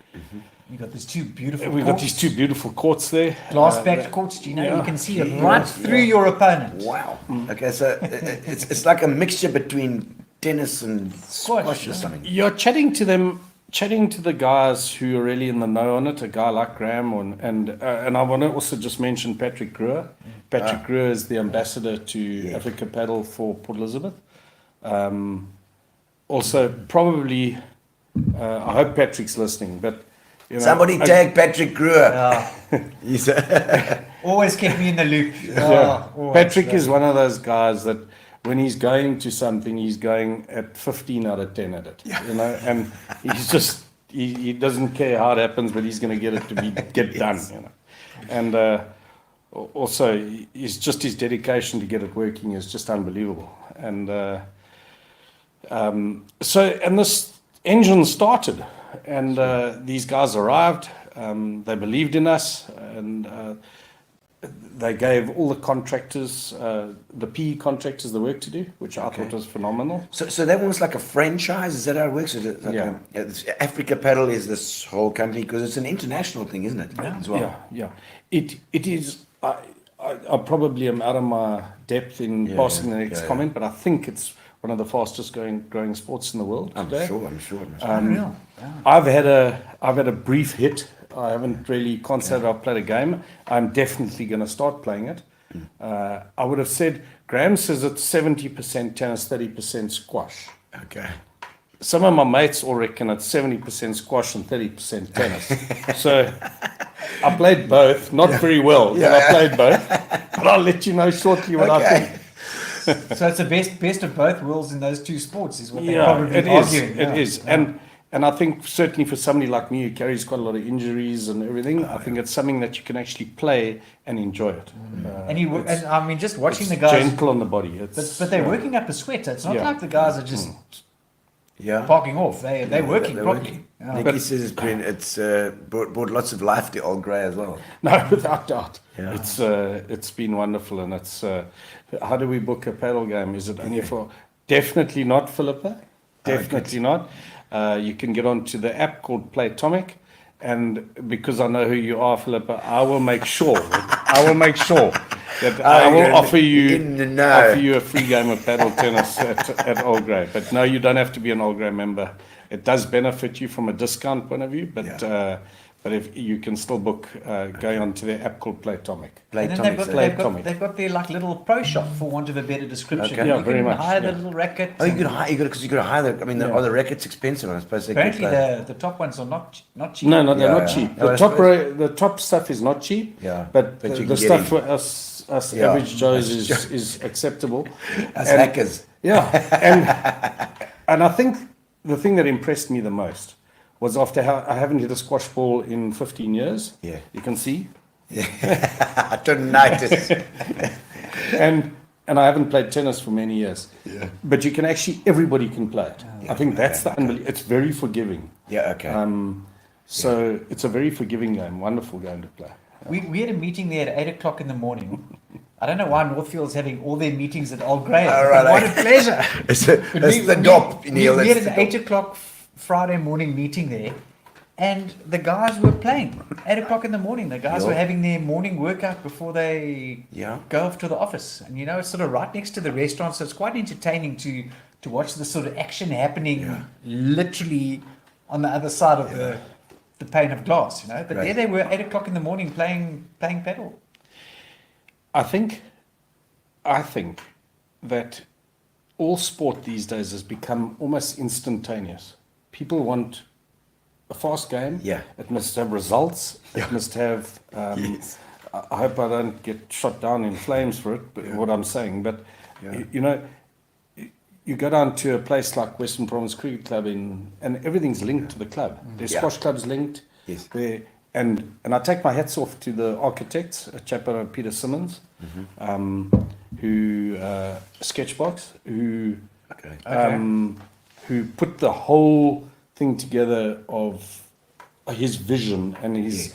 We've got these two beautiful We've got these two beautiful courts there. glass-backed courts, Gino. You can see it right through your opponent. Wow. Okay, so it's like a mixture between tennis and squash or something. You're chatting to the guys who are really in the know on it. A guy like Graham, and I want to also just mention Patrick Gruer. Patrick Gruer is the ambassador to Africa Paddle for Port Elizabeth. Also, probably, I hope Patrick's listening, but Somebody tag Patrick Gruer. He's Always kept me in the loop. Patrick is one of those guys that when he's going to something, he's going at 15 out of 10 at it. And he's just he doesn't care how it happens, but he's going to get it to get done. And also, his dedication to get it working is just unbelievable. And and this engine started. And these guys arrived, they believed in us, and they gave all the contractors, the PE contractors, the work to do, which I thought was phenomenal. So that was like a franchise? Is that how it works? Is it like Africa Paddle is this whole company, because it's an international thing, isn't it? As well. Yeah. It is. I probably am out of my depth in passing the next comment, but I think it's one of the fastest growing sports in the world today. I'm sure. Unreal. I've had a brief hit. I haven't really considered I've played a game. I'm definitely going to start playing it. I would have said, Graham says it's 70% tennis, 30% squash. Okay. Some of my mates all reckon it's 70% squash and 30% tennis. So I played both, not very well, but I played both. But I'll let you know shortly what I think. So it's the best of both worlds in those two sports is what they're probably arguing. It is. And I think certainly for somebody like me who carries quite a lot of injuries and everything, I think it's something that you can actually play and enjoy it. And I mean, just watching the guys, gentle on the body. but they're working up a sweat. It's not like the guys are just Yeah. parking off. They're working They're properly. working. Yeah. Nicky says it's brought lots of life to Old Grey as well. No, without doubt. Yeah. It's been wonderful, and it's how do we book a paddle game? Is it only for? Definitely not, Philippa. Definitely not. You can get onto the app called Playtomic, and because I know who you are, Philippa, I will make sure that I will offer you a free game of paddle tennis at Old Grey. But no, you don't have to be an Old Grey member. It does benefit you from a discount point of view, but if you can still book going onto their app called Playtomic. And then they've got their like little pro shop, for want of a better description. Okay. Yeah, you very can much, hire yeah. the little racket. Oh, you could hire the. I mean, are the rackets expensive? I suppose they Apparently, could. the top ones are not cheap. No, they're Yeah, not yeah. cheap. No, The top stuff is not cheap. Yeah, but but you can the get stuff in. for us Yeah. average Joes is acceptable. As hackers. Yeah, and I think the thing that impressed me the most was after I haven't hit a squash ball in 15 years. Yeah. You can see. I didn't notice. And I haven't played tennis for many years. Yeah. But everybody can play it. I think that's the unbelievable. It's very forgiving. Yeah. Okay. So it's a very forgiving game, wonderful game to play. We had a meeting there at 8 o'clock in the morning. I don't know why Northfield's having all their meetings at Old Grey. All right, What a pleasure. It's the dop, Neil. We That's had the an dop. 8 o'clock Friday morning meeting there, and the guys were playing. 8 o'clock in the morning. The guys were having their morning workout before they go off to the office. And it's sort of right next to the restaurant, so it's quite entertaining to watch the sort of action happening literally on the other side of the pane of glass, But there they were, 8 o'clock in the morning playing paddle. I think that all sport these days has become almost instantaneous. People want a fast game. Yeah. It must have results. It must have. I hope I don't get shot down in flames for it. But what I'm saying, but you go down to a place like Western Province Cricket Club and everything's linked to the club. There's squash clubs linked. Yes. And I take my hats off to the architects, a chap Peter Simmons, who Sketchbox, who put the whole thing together of his vision and his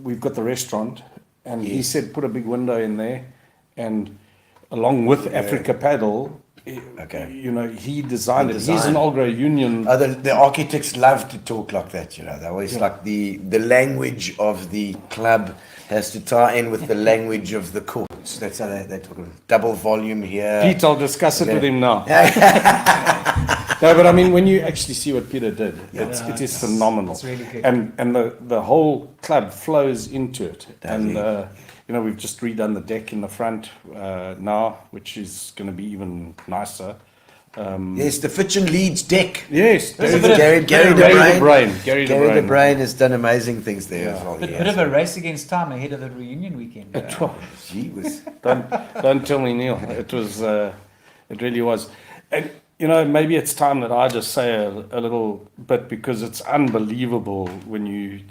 we've got the restaurant, and he said put a big window in there, and along with Africa Paddle, Okay. you know, he designed He it. He's an designed. Algra Union. The architects love to talk like that, you know. They always like the language of the club has to tie in with the language of the courts. That's how they talk about it. Double volume here. Pete, I'll discuss it with him now. No, but I mean, when you actually see what Peter did, it is phenomenal. It's really good. And the whole club flows into it. And, it? you know, we've just redone the deck in the front now, which is going to be even nicer. Yes, the Fitch and Leeds deck. Yes, There's a bit of- Gary Gary de Bruin. Gary de Gary de Bruin. Bruin has done amazing things there as well. Bit of a race against time ahead of the reunion weekend. Gee whiz. Don't tell me, Neil. It was, it really was. And, you know, maybe it's time that I just say a little bit, because it's unbelievable when you,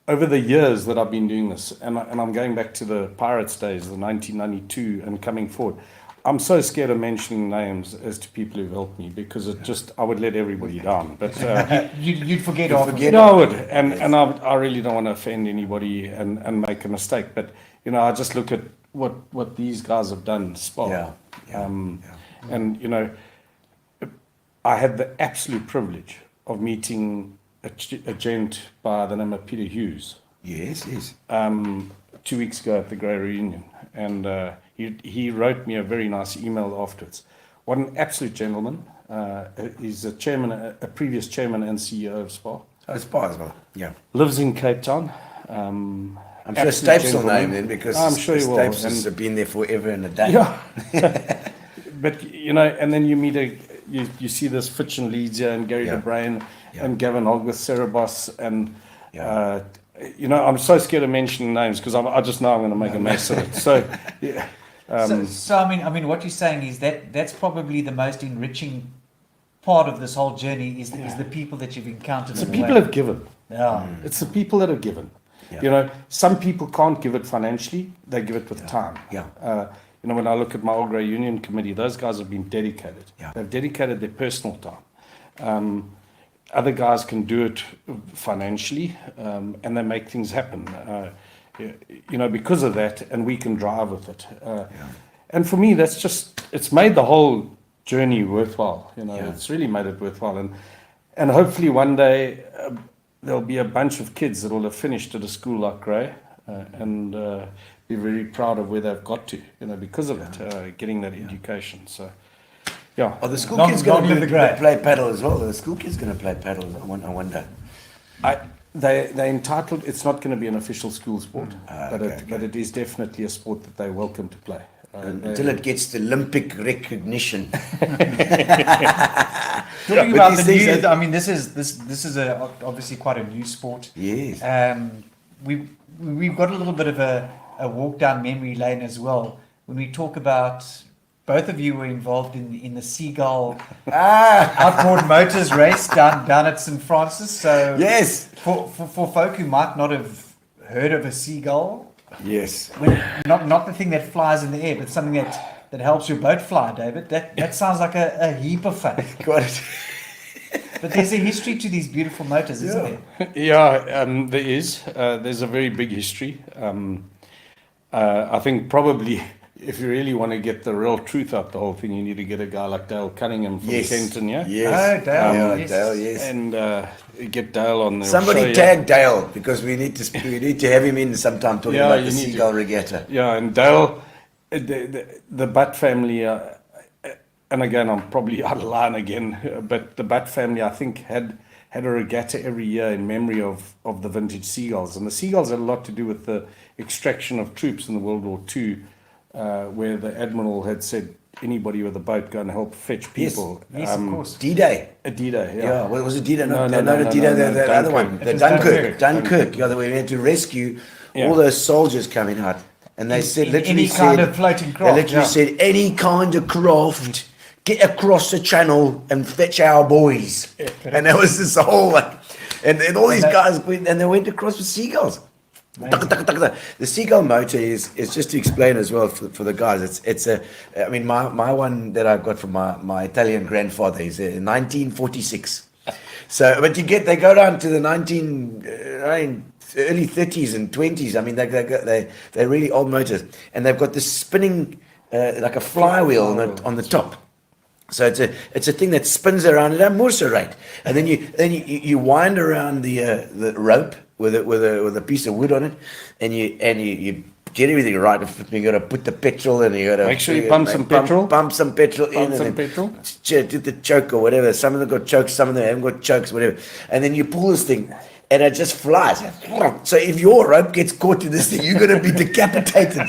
over the years that I've been doing this, and I'm going back to the Pirates days, the 1992 and coming forward, I'm so scared of mentioning names as to people who've helped me, because I would let everybody down. But You'd forget off. no, I would, and I really don't want to offend anybody and make a mistake. But you know, I just look at what these guys have done. Spa, and you know, I had the absolute privilege of meeting a gent by the name of Peter Hughes. Yes. 2 weeks ago at the Grey Reunion, and he wrote me a very nice email afterwards. What an absolute gentleman! He's a previous chairman and CEO of SPA. Oh, Spa as well. Yeah. Lives in Cape Town. I'm sure Absolute Stapes will know gentleman. him then, because I'm sure he will. Stapes And- has been there forever and a day. Yeah. But you know, and then you meet you see this Fitch and Leeds here, and Gary Yeah. de Bruin, Yeah. and Gavin Hogg with Cerebos, and Yeah. you know, I'm so scared of mentioning names, because I just know I'm going to make a mess of it. So yeah. So I mean, what you're saying is that's probably the most enriching part of this whole journey is the people that you've encountered. It's the on people way. have given. Yeah. It's the people that have given. Yeah. You know, some people can't give it financially; they give it with time. Yeah. You know, when I look at my All Grey Union committee, those guys have been dedicated. Yeah. They've dedicated their personal time. Other guys can do it financially, and they make things happen. You know, because of that, and we can drive with it. And for me, it's made the whole journey worthwhile. You know, it's really made it worthwhile. And hopefully one day there'll be a bunch of kids that will have finished at a school like Grey, and be very proud of where they've got to, you know, because of it, getting that education. So, yeah. Are the school Long- kids going long live the to Grey. play paddle as well? Are the school kids going to play paddle? I wonder. They're entitled. It's not going to be an official school sport, but okay. but it is definitely a sport that they're welcome to play. Until it gets the Olympic recognition. Talking But about these the things new, are- I mean, this is obviously quite a new sport. Yes. We've got a little bit of a walk down memory lane as well when we talk about. Both of you were involved in the Seagull outboard motors race down at St. Francis. So Yes. for folk who might not have heard of a seagull, Yes. not the thing that flies in the air, but something that helps your boat fly, David. That sounds like a heap of fun. Got it. But there's a history to these beautiful motors, isn't there? Yeah, there is. There's a very big history. I think probably if you really want to get the real truth out the whole thing, you need to get a guy like Dale Cunningham from Yes. Kenton, yeah? Yes. Oh, Dale, Yeah, yes. Dale, yes. And get Dale on there. Somebody tag Dale, because we need to have him in sometime talking Yeah, about you the need to. Seagull Regatta. Yeah, and Dale, the Butt family, and again, I'm probably out of line again, but the Butt family, I think, had a regatta every year in memory of the vintage Seagulls. And the Seagulls had a lot to do with the extraction of troops in the World War II, where the Admiral had said, anybody with a boat go and help fetch people. Yes, of course. D-Day. A D-Day, Yeah, yeah. was it D-Day? No, No, D-Day, the other one. Dunkirk. The was Dunkirk. Dunkirk. Dunkirk. Yeah, we had to rescue Yeah. all those soldiers coming out. And they said, In literally any kind said, of floating they craft, literally yeah. said, any kind of craft, get across the channel and fetch our boys. And there was this whole, and all these guys, and they went across with seagulls. The Seagull motor is just to explain as well for the guys. It's I mean my one that I got from my Italian grandfather is 1946. So but they go down to the early 30s and 20s. I mean, they're really old motors, and they've got this spinning like a flywheel on the top. So it's a thing that spins around. It's more so right, and then you wind around the rope with a piece of wood on it, and you get everything right. You got to put the petrol in. You got to make sure you pump some petrol. Pump some petrol in. Pump some petrol. Do the choke or whatever. Some of them got chokes, some of them haven't got chokes, whatever. And then you pull this thing, and it just flies. So if your rope gets caught in this thing, you're going to be decapitated.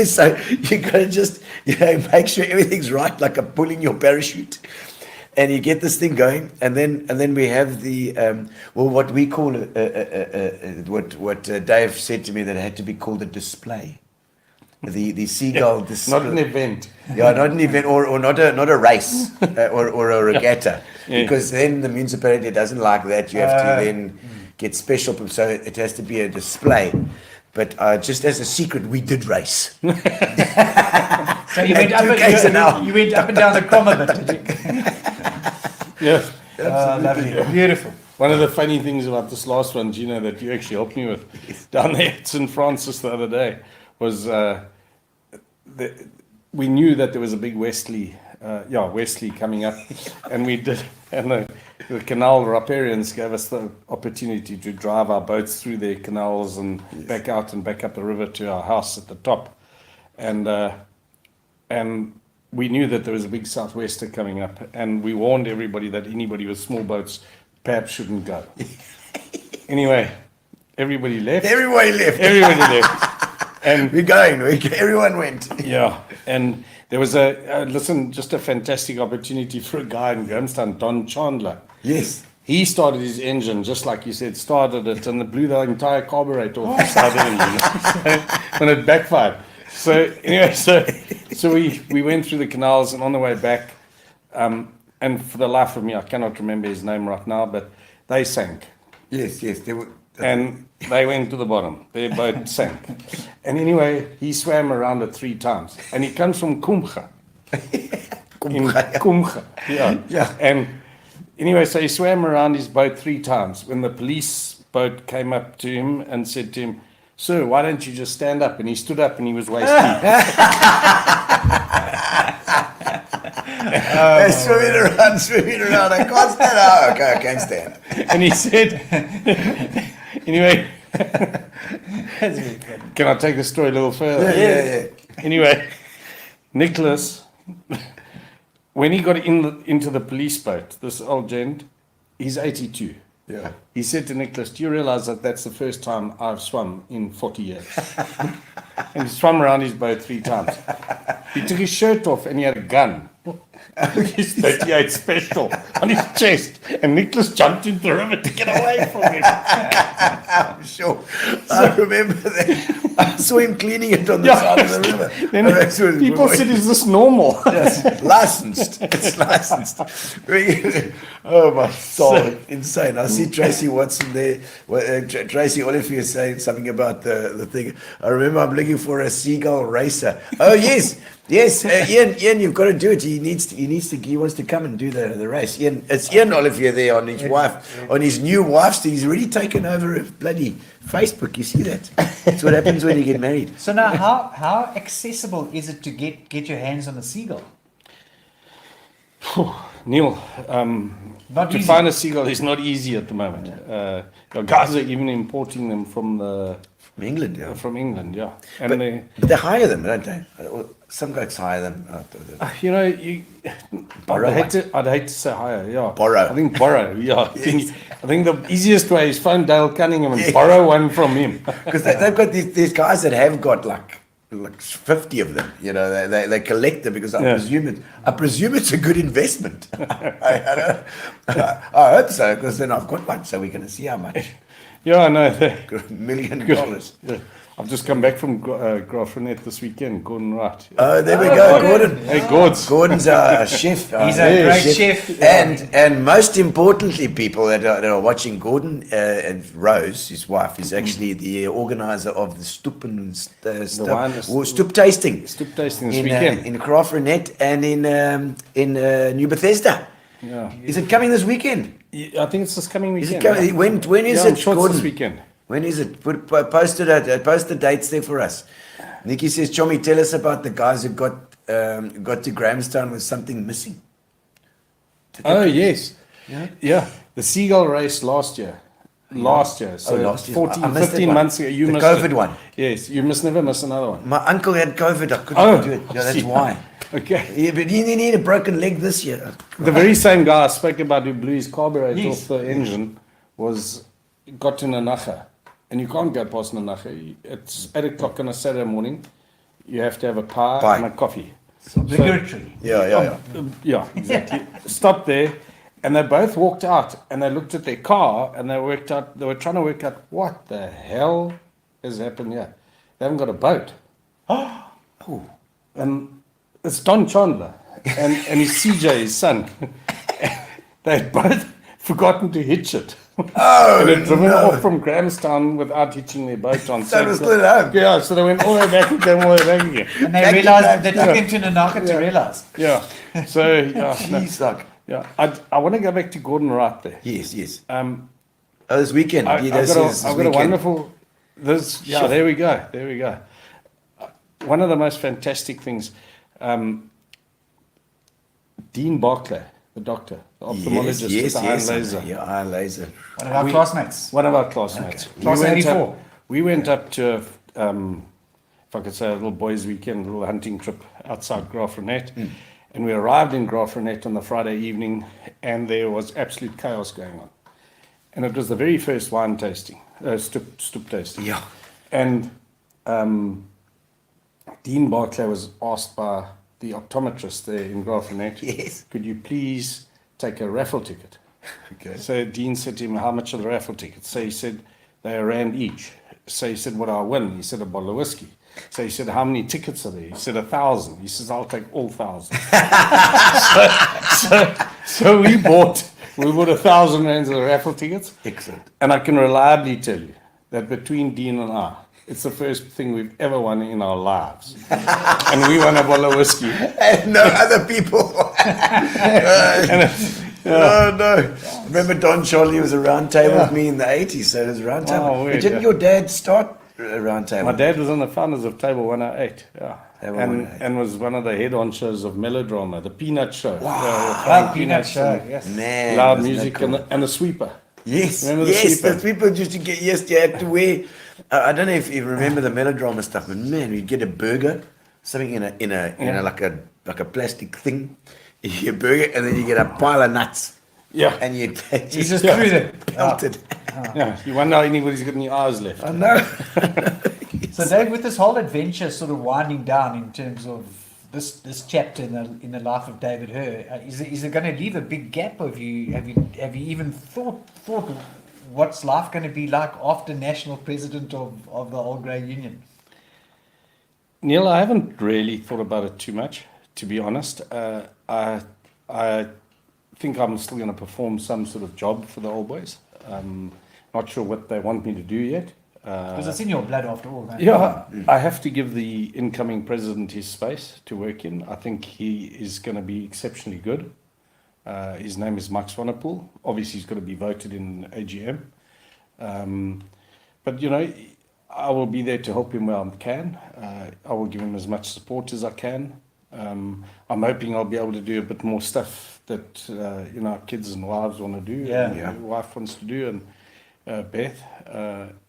So you got to just make sure everything's right, like a pulling your parachute. And you get this thing going, and then we have the what we call what Dave said to me that it had to be called a display, the Seagull display. Not an event. Yeah, not an event, or not a race or a regatta, because then the municipality doesn't like that. You have to then get special, so it has to be a display. But just as a secret, we did race. So you went up and down the com a bit, did you? Yeah. Lovely. Beautiful. One of the funny things about this last one, Gino, that you actually helped me with down there at St. Francis the other day was we knew that there was a big Wesley coming up, and we did, and the canal riparians gave us the opportunity to drive our boats through their canals and back out and back up the river to our house at the top, and we knew that there was a big southwester coming up, and we warned everybody that anybody with small boats perhaps shouldn't go. Anyway, everybody left. Everybody left. And we're going. Everyone went. Yeah, and there was just a fantastic opportunity for a guy in Grahamstown, Don Chandler. Yes. He started his engine, just like you said, started it, and it blew the entire carburetor off the side of the engine when it backfired. So anyway, so we went through the canals, and on the way back, and for the life of me, I cannot remember his name right now, but they sank. Yes, they were. And they went to the bottom. Their boat sank. And anyway, he swam around it 3 times. And he comes from Kumcha. Kumcha. Yeah. And anyway, so he swam around his boat 3 times. When the police boat came up to him and said to him, "Sir, why don't you just stand up?" And he stood up and he was waist deep. Swimming around. I can't stand up. Okay, I can't stand. And he said, anyway, can I take the story a little further? Yeah. Anyway, Nicholas, when he got into the police boat, this old gent, he's 82. Yeah. He said to Nicholas, "Do you realize that that's the first time I've swum in 40 years?" And he swam around his boat 3 times. He took his shirt off and he had a gun. His 38 special on his chest, and Nicholas jumped into the river to get away from him. I'm sure. I remember that. I saw him cleaning it on the side of the river. Then people said, "Is this normal?" Yes, licensed. It's licensed. Oh my soul, insane. I see Tracy Watson there. Tracy Olivier saying something about the thing. I remember I'm looking for a Seagull racer. Oh yes. Yes, Ian, you've got to do it. He wants to come and do the race. It's Ian Olivier there on his wife, on his new wife. He's already taken over bloody Facebook. You see that? That's what happens when you get married. So now, how accessible is it to get your hands on a Seagull? Neil, Not to easy. find a Seagull is not easy at the moment. Guys are even importing them from England, yeah. From England, yeah. And But they hire them, don't they? Some guys hire them. you know, Borrow I'd hate to say hire, yeah. Borrow. I think borrow, yeah. Yes. I think the easiest way is phone Dale Cunningham and borrow one from him. Because they've got these guys that have got like 50 of them. You know, they collect them because I presume it's a good investment. I hope so, because then I've got one, so we're going to see how much. Yeah, I know. $1 million. Yeah. I've just come back from Grahamstown this weekend. Gordon Wright. Oh, there we go, Gordon. Hey, Gordon's a chef. He's a great chef. And most importantly, people that are watching Gordon and Rose, his wife, is actually the organizer of the Stoep and Stoep tasting. Stoep tasting this weekend. In Grahamstown and in New Bethesda. Yeah. Is it coming this weekend? I think it's this coming weekend. When is it, Gordon? Gordon? This weekend. When is it? Post the dates there for us. Nikki says, Chommy, tell us about the guys who got to Grahamstown with something missing. Oh, yes. Yeah. The Seagull race last year. So last year. 14, I missed 15 that months ago. You the missed COVID it. one. Yes, you must never miss another one. My uncle had COVID. I couldn't do it. Yeah, that's yeah. why. Okay. Yeah, but he had a broken leg this year. The very same guy I spoke about who blew his carburetor Yes. off the engine got to Nanacha. And you can't go past Nanacha. It's 8 o'clock on a Saturday morning. You have to have a pie and a coffee. Obligatory. Yeah. Yeah, exactly. Stopped there, and they both walked out, and they looked at their car, and they were trying to work out what the hell has happened here. They haven't got a boat. Oh, and it's Don Chandler and his CJ, his son. They had both forgotten to hitch it. Oh, and they'd driven off from Grahamstown without hitching their boat on. So it was still at home. Yeah, so they went all the way back and came all the way back again. And they realized they took him to Nanaka to realize. Yeah. So yeah. Jeez, like. Yeah. I want to go back to Gordon Wright there. Yes. This weekend. I've got a wonderful. There we go. One of the most fantastic things. Dean Barclay, the doctor, the ophthalmologist with the eye laser. Yeah, eye laser. One of our classmates. One of our classmates. Okay. Class 84. We went up to, if I could say, a little boys' weekend, a little hunting trip outside Grahamstown. And we arrived in Grahamstown on the Friday evening, and there was absolute chaos going on. And it was the very first wine tasting, stoop tasting. Yeah. And Dean Barclay was asked by the optometrist there in Grahamstown, Yes. could you please take a raffle ticket? Okay. So Dean said to him, how much are the raffle tickets? So he said, they are rand each. So he said, what do I win? He said, a bottle of whiskey. So he said, how many tickets are there? He said, 1,000. He says, I'll take all 1,000. so we bought 1,000 rands of the raffle tickets. Excellent. And I can reliably tell you that between Dean and I, it's the first thing we've ever won in our lives. And we won a bottle of whiskey. And no other people. No. Remember Don Charlie was a round table with me in the 80s, so it was a round table. Oh, weird, Didn't your dad start a round table? My dad was one of the founders of Table 108, yeah. Table 108. And was one of the head honchos of Melodrama, the Peanut Show. Wow, Peanut Show, yes. Man, Loud wasn't music that cool? and a sweeper. Yes, Remember the yes, sweeper? the people used to get, yes, you had to wear, I don't know if you remember the Melodrama stuff, but man, we'd get a burger, something in a like a plastic thing, you get a burger, and then you get a pile of nuts. Yeah. And you just threw them. pelted. Yeah, you wonder how anybody's got any hours left. I know. So Dave, with this whole adventure sort of winding down in terms of this chapter in the life of David Hurr, is it going to leave a big gap? Have you even thought what's life going to be like after national president of the Old Grey Union? Neil, I haven't really thought about it too much, to be honest. I think I'm still going to perform some sort of job for the Old Boys. Not sure what they want me to do yet. Because it's in your blood after all, right? Yeah, I have to give the incoming president his space to work in. I think he is going to be exceptionally good. His name is Mike Swanepoel. Obviously, he's got to be voted in AGM. But, you know, I will be there to help him where I can. I will give him as much support as I can. I'm hoping I'll be able to do a bit more stuff that, you know, our kids and wives want to do. Yeah. And my wife wants to do, and Beth.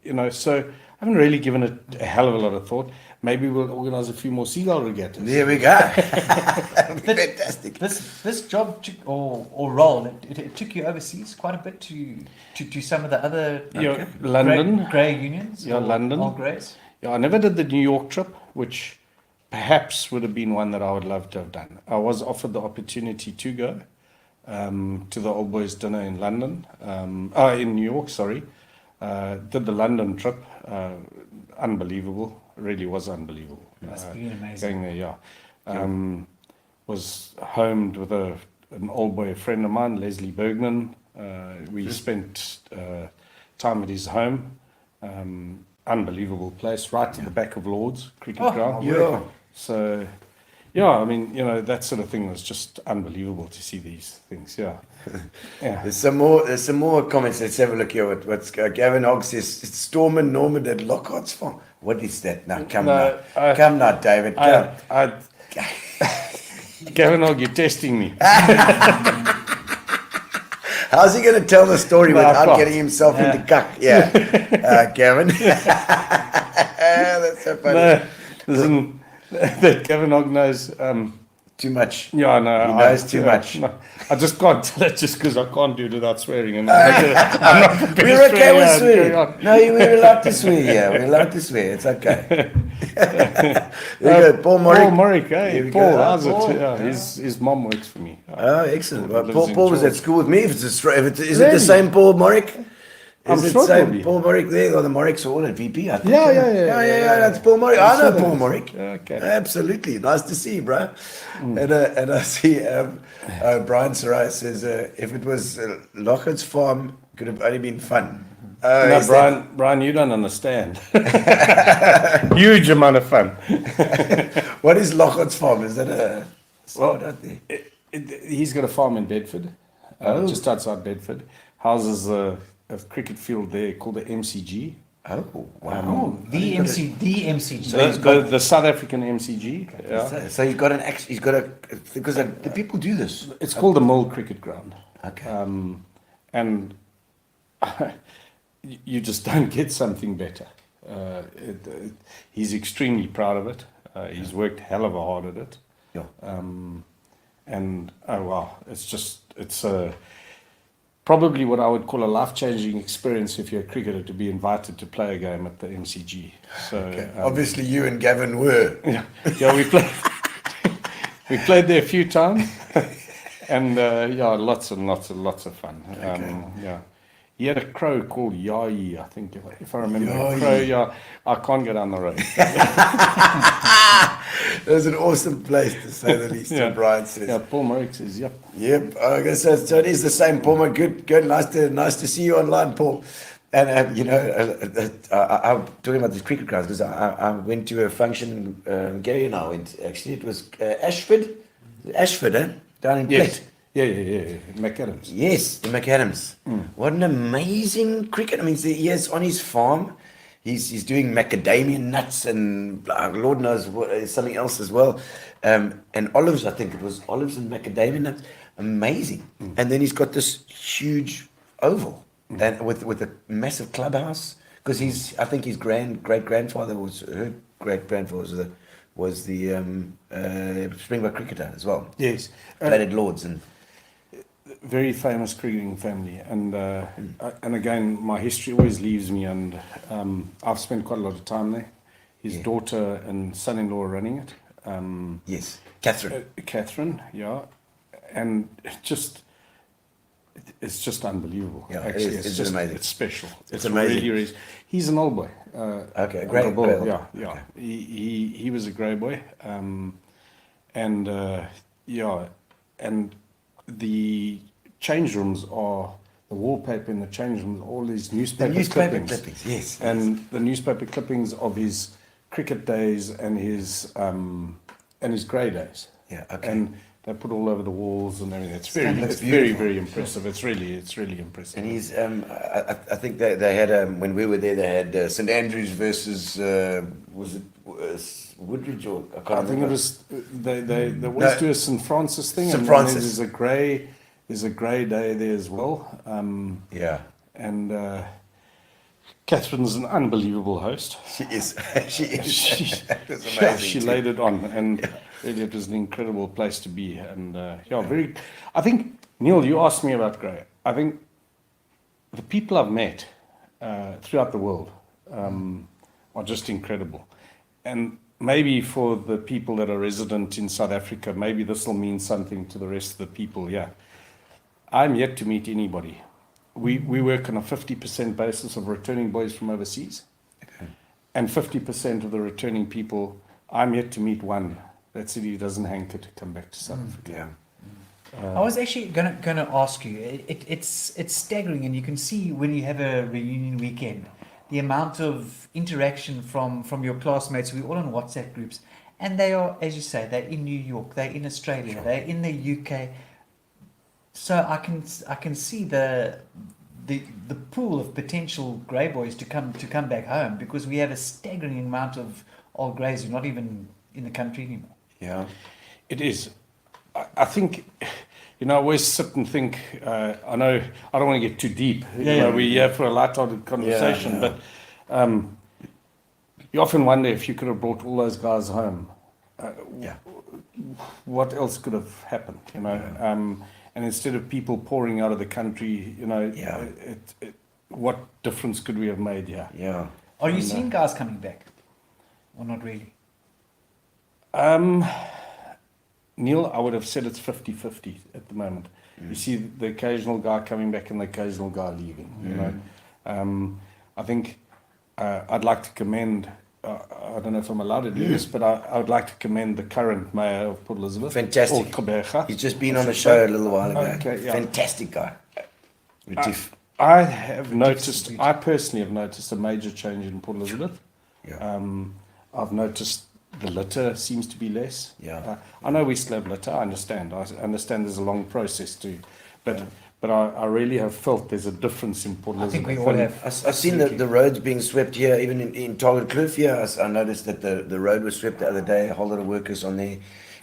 You know, so I haven't really given it a hell of a lot of thought. Maybe we'll organise a few more Seagull regattas. There we go. That'd be fantastic. This job or role, it took you overseas quite a bit to some of the other London. grey unions. Yeah, or London. Old Greys. Yeah, I never did the New York trip, which perhaps would have been one that I would love to have done. I was offered the opportunity to go to the Old Boys dinner in London, in New York, sorry. Did the London trip, unbelievable, really was unbelievable. Must be amazing. Going there, yeah. Was homed with an Old Boy friend of mine, Leslie Bergman. We spent time at his home. Unbelievable place, right at the back of Lord's cricket ground. yeah. So, yeah, I mean, that sort of thing was just unbelievable to see these things. Yeah. Yeah. There's some more comments. Let's have a look here. What's Gavin Hogg says? It's Storm and Norman at Lockhart's Farm. What is that? Now, come now, David. Come. Gavin Hogg, you're testing me. How's he going to tell the story without can't. getting himself into cuck? Yeah, Gavin. That's so funny. No, listen, that Gavin Hogg knows Too much. Yeah, no. He knows too much. No, I just can't tell it just because I can't do it without swearing. And I'm not prepared We're to okay swear, with yeah, swearing. carry on. No, we're allowed to swear. Yeah, we're allowed to swear. It's okay. There you go, Paul Morrick. Paul Morrick, Here hey, we Paul, go. how's Paul. it? Yeah, his mom works for me. Oh, excellent. Well, Lives in Paul was at George. school with me. Is it the Really? same Paul Morrick? I'm Is it sure it same will be. Paul Morrick there? Or the Morricks are all at VP, I think. Yeah. That's Paul Morrick. I know Paul Morrick. Okay. Absolutely. Nice to see you, bro. And I see Brian Sarai says, if it was Lockhart's Farm, it could have only been fun. No, is that- Brian, you don't understand. Huge amount of fun. What is Lockhart's Farm? Is that a spot Well, out there? He's got a farm in Bedford, just outside Bedford. Houses a cricket field there called the MCG. Oh, wow. The MCG. The South African MCG. Yeah. So he's got because the people do this. It's called the Mill Cricket Ground. Okay. And you just don't get something better. He's extremely proud of it. He's worked hell of a hard at it. Yeah. And oh wow, it's probably what I would call a life-changing experience if you're a cricketer to be invited to play a game at the MCG. So Okay. Obviously, you and Gavin were. yeah, we played there a few times, and lots and lots of fun. Yeah. He had a crow called Yai, I think, if I remember. Yai. Crow, yeah. I can't go down the road. It was an awesome place, to say the least. Yeah. Brian says. Yeah, Paul Morrick says, yep. Yep. Okay, so it is the same, Paul. Good. Nice to see you online, Paul. And I'm talking about these cricket grounds because I went to a function. Gary and I went. Actually, it was Ashford, down in Yes. Plett. Yeah. McAdams. Yes, the McAdams. What an amazing cricket! I mean, he has on his farm. He's doing macadamia nuts and Lord knows what, something else as well, and olives. I think it was olives and macadamia nuts. Amazing. And then he's got this huge oval and with a massive clubhouse because I think his great grandfather was the Springbok cricketer as well. Yes. Played at Lords and. Very famous cricketing family, and again, my history always leaves me, and I've spent quite a lot of time there. His daughter and son-in-law are running it. Yes, Catherine. Catherine, yeah, and it's just unbelievable. Yeah, actually, it's just amazing. It's special. It's amazing. Really is. He's an old boy. Okay, a great Honourable, boy. Yeah. Okay. He was a grey boy, and the change rooms are the wallpaper in the change rooms, all these newspaper clippings. Yes. And the newspaper clippings of his cricket days and his grey days. Yeah, okay. And they put all over the walls and everything. It's Looks very beautiful. impressive. It's really impressive. And he's, I think they had, when we were there, they had St Andrews versus, was it Woodridge or I can't I think remember. it was they always do a St Francis thing. St and Francis. There's a grey day there as well. Yeah, And Catherine's an unbelievable host. she is. It's amazing. Yeah, she too. laid it on, and really it was an incredible place to be. And very. I think Neil, you asked me about Grey. I think the people I've met throughout the world are just incredible, and maybe for the people that are resident in South Africa, maybe this will mean something to the rest of the people. Yeah, I'm yet to meet anybody. We work on a 50% basis of returning boys from overseas, and 50% of the returning people. I'm yet to meet one that said he doesn't hanker to come back to South Africa. Yeah. I was actually gonna ask you. It's staggering, and you can see when you have a reunion weekend, the amount of interaction from your classmates. We're all on WhatsApp groups, and they are, as you say, they're in New York, they're in Australia, they're in the UK. So I can see the pool of potential grey boys to come back home, because we have a staggering amount of old greys who are not even in the country anymore. Yeah. It is. I think, I always sit and think, I know I don't want to get too deep. We're here for a light-hearted conversation, but you often wonder if you could have brought all those guys home. What else could have happened, and instead of people pouring out of the country, what difference could we have made here? Yeah. Are you seeing guys coming back, or not really? Neil, I would have said it's 50-50 at the moment. You see the occasional guy coming back and the occasional guy leaving. I think I'd like to commend. I don't know if I'm allowed to do this, but I would like to commend the current mayor of Port Elizabeth. Fantastic. Or Gqeberha. He's just been on the show a little while ago. Okay, yeah. Fantastic guy. I have noticed. I personally have noticed a major change in Port Elizabeth. Yeah. I've noticed the litter seems to be less. Yeah. I know we still have litter. I understand. There's a long process too, but I really have felt there's a difference in Port I Elizabeth. think we all have. I've seen the roads being swept here, even in Target Kloof here. I noticed that the road was swept the other day. A whole lot of workers on there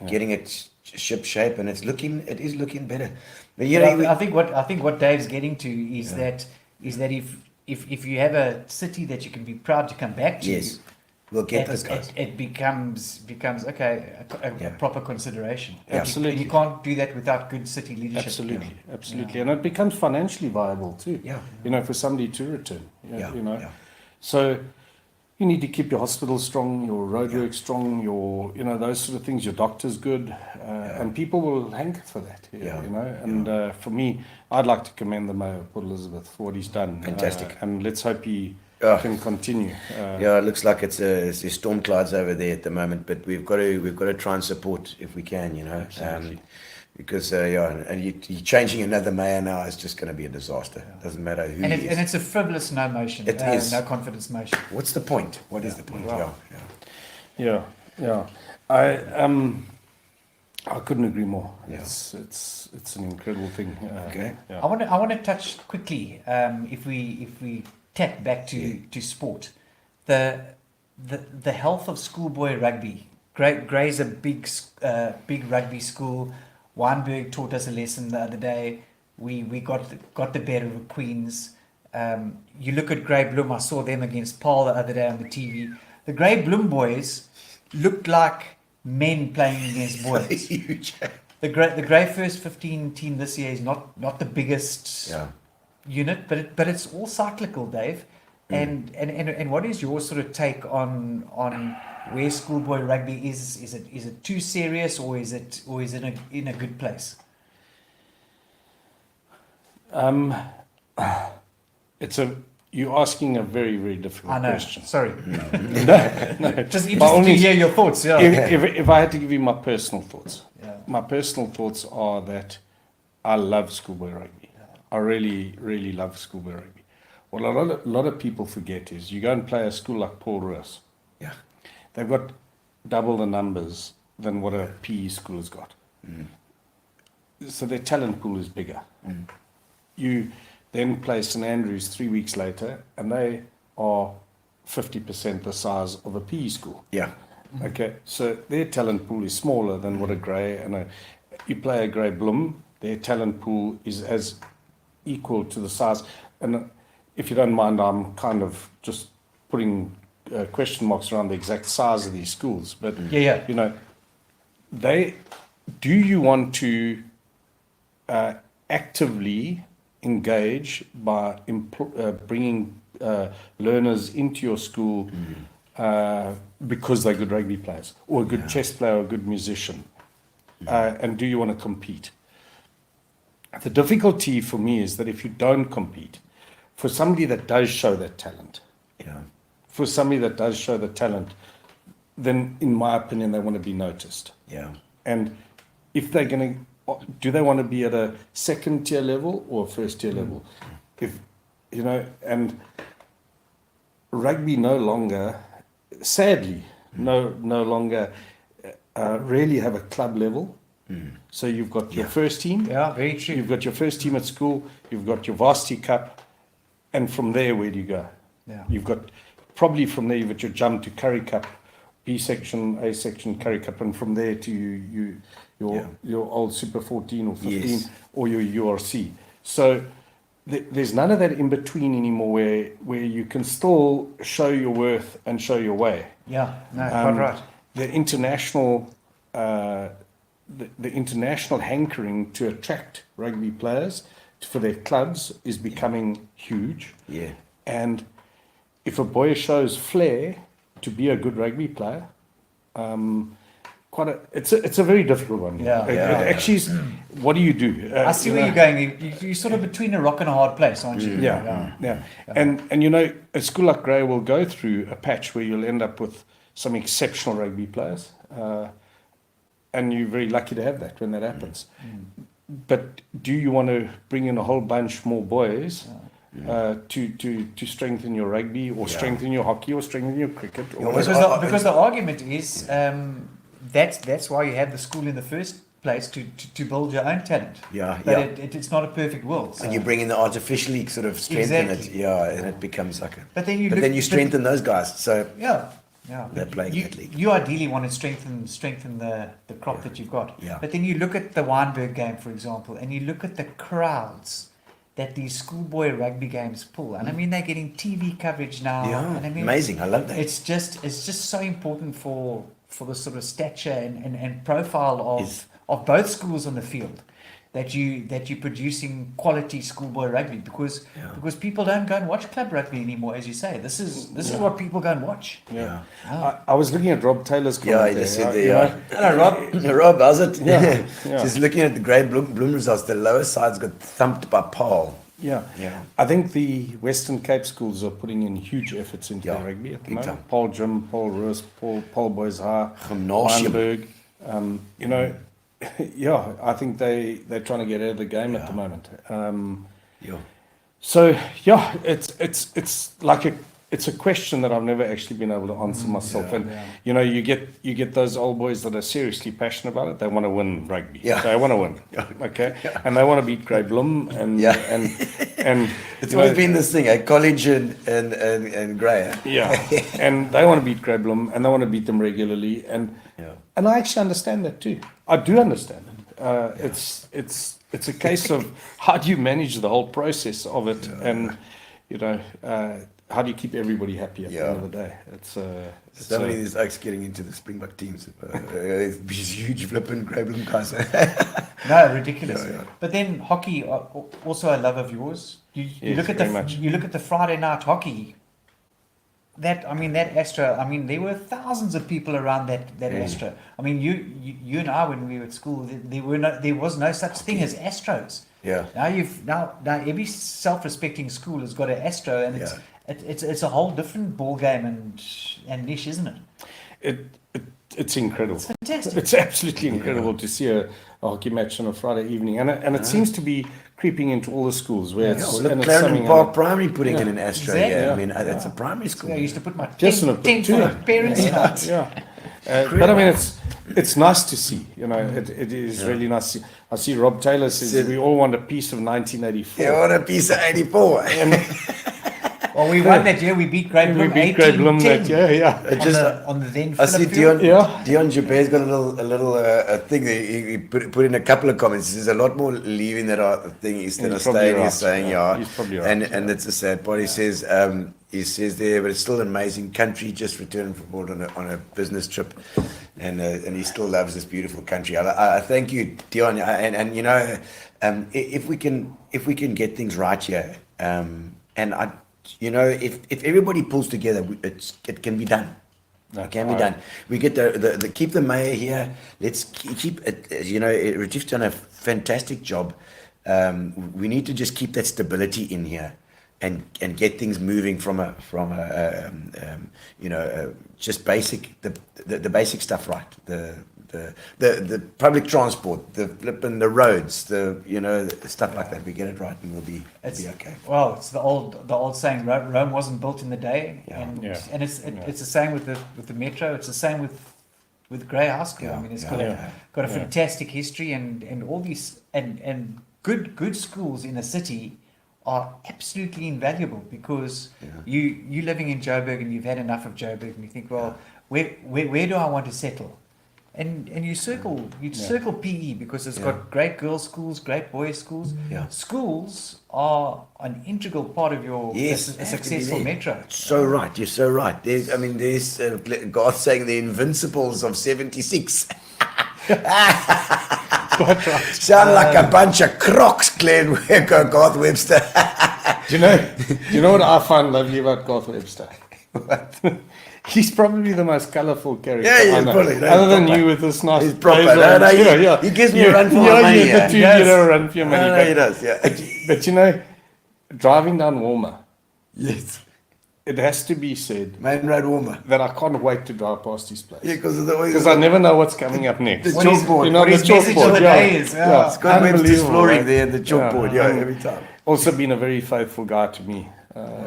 getting it ship shape, and it is looking better. But I think what Dave's getting to is that if you have a city that you can be proud to come back to, yes, we'll get those guys. It becomes okay a proper consideration. Absolutely. You can't do that without good city leadership. Absolutely, and it becomes financially viable too. Yeah. For somebody to return. Yeah. So you need to keep your hospital strong, your roadworks strong, your those sort of things. Your doctor's good, and people will hanker for that. And for me, I'd like to commend the mayor of Port Elizabeth for what he's done. Fantastic. And let's hope he can continue. It looks like it's storm clouds over there at the moment, but we've got to try and support if we can, Absolutely. Because and you changing another mayor now is just going to be a disaster. Doesn't matter who And he is. and it's a frivolous no motion. It is. No confidence motion. What's the point? What is the point? Wow. Yeah. I couldn't agree more. Yeah. It's an incredible thing. Okay. Yeah. I want to touch quickly, if we tap back to sport, the health of schoolboy rugby. Grey's a big rugby school. Weinberg taught us a lesson the other day. We got the better of the Queens. You look at Grey Bloom. I saw them against Paul the other day on the TV. The Grey Bloom boys looked like men playing against boys. Huge. The Grey First 15 team this year is not the biggest unit, but it's all cyclical, Dave. And what is your sort of take on where schoolboy rugby is? Is it too serious, or is it in a good place? You're asking a very, very difficult I know. question. Sorry. No. Just interested to hear your thoughts. Yeah. If I had to give you my personal thoughts, Yeah. my personal thoughts are that I love schoolboy rugby. I really, really love schoolboy rugby. What a lot of people forget is you go and play a school like Paul Roos. Yeah. They've got double the numbers than what a PE school has got. So their talent pool is bigger. You then play St Andrews 3 weeks later, and they are 50% the size of a PE school. Yeah. Okay, so their talent pool is smaller than what a Grey and you play a Grey Bloom, their talent pool is as equal to the size. And if you don't mind, I'm kind of just putting question marks around the exact size of these schools. But do you want to actively engage by bringing learners into your school because they're good rugby players, or a good chess player, or a good musician, and do you want to compete? The difficulty for me is that if you don't compete, for somebody that does show that talent, then in my opinion they want to be noticed. And if they're going to, do they want to be at a second tier level or a first tier level? If and rugby no longer, sadly, no longer rarely have a club level. So you've got your first team. Yeah, very true. You've got your first team at school. You've got your varsity cup, and from there, where do you go? Yeah. You've got probably from there you've got your jump to Curry Cup, B section, A section, Curry Cup, and from there to your old Super 14 or 15 Yes. or your URC. So there's none of that in between anymore, where you can still show your worth and show your way. Yeah, no, quite right. The international. The international hankering to attract rugby players for their clubs is becoming huge. Yeah. And if a boy shows flair to be a good rugby player, it's a very difficult one. Yeah. It actually is. What do you do? I see where you're going. You're sort of between a rock and a hard place, aren't you? Yeah. And you know, a school like Grey will go through a patch where you'll end up with some exceptional rugby players. And you're very lucky to have that when that happens. But do you want to bring in a whole bunch more boys to strengthen your rugby or strengthen your hockey or strengthen your cricket? Or Because the argument is that's why you have the school in the first place to build your own talent. But it's not a perfect world. So. And you bring in the artificially sort of strengthen Exactly. it, and it becomes like a. But then you strengthen those guys. So Yeah. they're playing that league. You ideally want to strengthen the crop that you've got. Yeah. But then you look at the Weinberg game, for example, and you look at the crowds that these schoolboy rugby games pull. And I mean, they're getting TV coverage now. Yeah, And I mean, amazing. I love that. It's just so important for the sort of stature and profile of both schools on the field. That you're producing quality schoolboy rugby because people don't go and watch club rugby anymore, as you say. This is what people go and watch. Yeah. I was looking at Rob Taylor's comment Yeah, there, they said right? they You are. know, Hello, Rob. How's it? Yeah. Just looking at the Grey Bloom results, the lower sides got thumped by Paul. Yeah. I think the Western Cape schools are putting in huge efforts into their rugby at the big moment. time. Paul Jim, Paul Roos, Paul Boys High, Gymnasium. Weinberg. You know, I think they're trying to get out of the game at the moment. So it's like it's a question that I've never actually been able to answer myself. You know, you get those old boys that are seriously passionate about it. They want to win rugby. They want to win. Okay, and they want to beat Grey Bloom and It's always been this thing, college and Grey. And they want to beat Grey Bloom and they want to beat them regularly and I actually understand that too. I do understand it. It's a case of how do you manage the whole process of it, and you know, how do you keep everybody happy at the end of the day? So many of these oaks getting into the Springbok teams. These huge flipping Grey Bloom guys. No, ridiculous. But then hockey, also a love of yours. You look at you look at the Friday night hockey. That Astra. I mean, there were thousands of people around that Astra. I mean, you and I, when we were at school, there was no such thing as Astros. Now every self-respecting school has got an Astro, and it's a whole different ball game and niche, isn't it? It's incredible. It's fantastic. It's absolutely incredible to see a hockey match on a Friday evening, and it seems to be creeping into all the schools where it's. Look, and it's Clarendon something Park Primary putting in an Astro. Exactly. I mean, it's a primary school. I used to put my Just 10 for the parents' night. But I mean, it's nice to see. You know, it is really nice to see. I see Rob Taylor says we all want a piece of 1984. Yeah, what a piece of 84. Well, we won that year. We beat Grey Bloom. We beat Grey Bloom that year. On the then. I see Phillip field. Dion Joubert's got a little thing that he put in a couple of comments. There's a lot more leaving that thing instead of staying. He's saying, He's probably right. And it's a sad part. He says there, but it's still an amazing country. Just returned from abroad on a business trip, and he still loves this beautiful country. I thank you, Dion. And you know, if we can get things right here, and I. You know, if everybody pulls together, it can be done. It can be done. We get the keep the mayor here. Let's keep it. You know, Rajiv's done a fantastic job. We need to just keep that stability in here, and get things moving from a just basic the basic stuff right. The public transport, the roads, stuff like that. We get it right, and we'll be okay. Well, it's the old saying: Rome wasn't built in the day, and it's the same with the metro. It's the same with with Grey High School. I mean, it's got a fantastic history, and all these and good schools in the city are absolutely invaluable, because you living in Joburg and you've had enough of Joburg, and you think, well, where do I want to settle? And you circle PE, because it's got great girls' schools, great boys' schools. Yeah. Schools are an integral part of your a successful metro. So right, you're so right. There's Garth saying the Invincibles of '76. Sound like a bunch of crocs, Glenn Garth Webster. Do you know what I find lovely about Garth Webster? He's probably the most colourful character. Yeah, I know. probably. No, Other than proper. you with this nice. He's proper. blazer and, He gives me a run for my money. Yeah, you get a run for your money. No, but, he does. Yeah. but driving down Walmer, Yes. it has to be said Main Road Warmer. that I can't wait to drive past his place. Yeah, because Because I never know what's coming up next. The chalkboard. You know, What the his message of chalkboard. the day is. Yeah. It's got Webster's Unbelievable, flooring right? there and the chalkboard. Yeah, Yeah. every time. Also been a very faithful guy to me.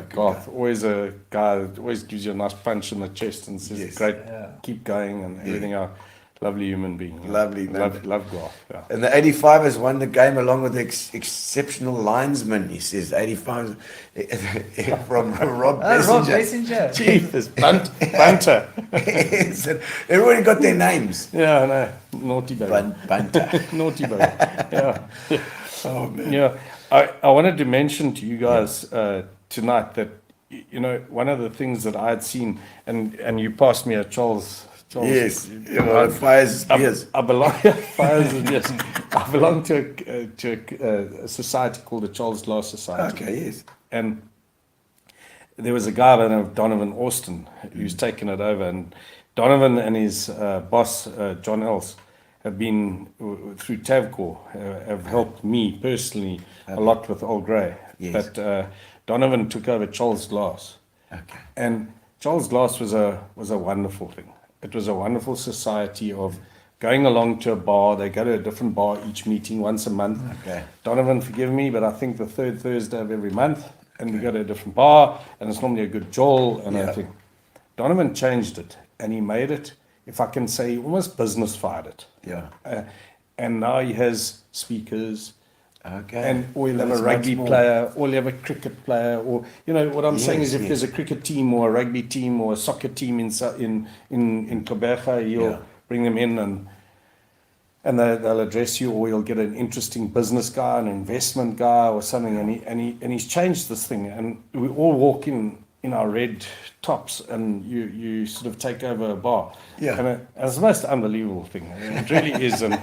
Garth, always a guy that always gives you a nice punch in the chest and says, Yes. great, keep going and everything else. Lovely human being. Lovely, Love Garth. Yeah. And the 85ers won the game along with the exceptional linesman, he says. 85 from Rob Rob Messenger. Messenger. Chief, bunter. Everybody got their names. Yeah, no, naughty baby. Bunter. Naughty baby. Yeah. Oh, man. Yeah, I wanted to mention to you guys tonight that, one of the things that I had seen, and you passed me a Charles. Yes. Fires beers. I belong. Fires and yes. I belong to a society called the Charles Glass Society. Okay, yes. And there was a guy by the name of Donovan Austin who's taken it over, and Donovan and his boss John Else have been through Tavcor have helped me personally a lot with Old Grey. Yes. But Donovan took over Charles Glass. Okay. And Charles Glass was a wonderful thing. It was a wonderful society of going along to a bar. They go to a different bar each meeting once a month. Okay. Donovan, forgive me, but I think the third Thursday of every month, and we go to a different bar, and it's normally a good joel and everything. Donovan changed it, and he made it, if I can say, almost business-fied it. Yeah. And now he has speakers. Okay. And or you'll have That's a rugby much more. player, or you'll have a cricket player, or what I'm saying Yes, is, if yes. there's a cricket team or a rugby team or a soccer team in Koberga, he'll bring them in and they'll address you, or you'll get an interesting business guy, an investment guy, or something, and he's changed this thing, and we all walk in our red tops, and you sort of take over a bar. Yeah. And it's the most unbelievable thing. I mean, it really is. And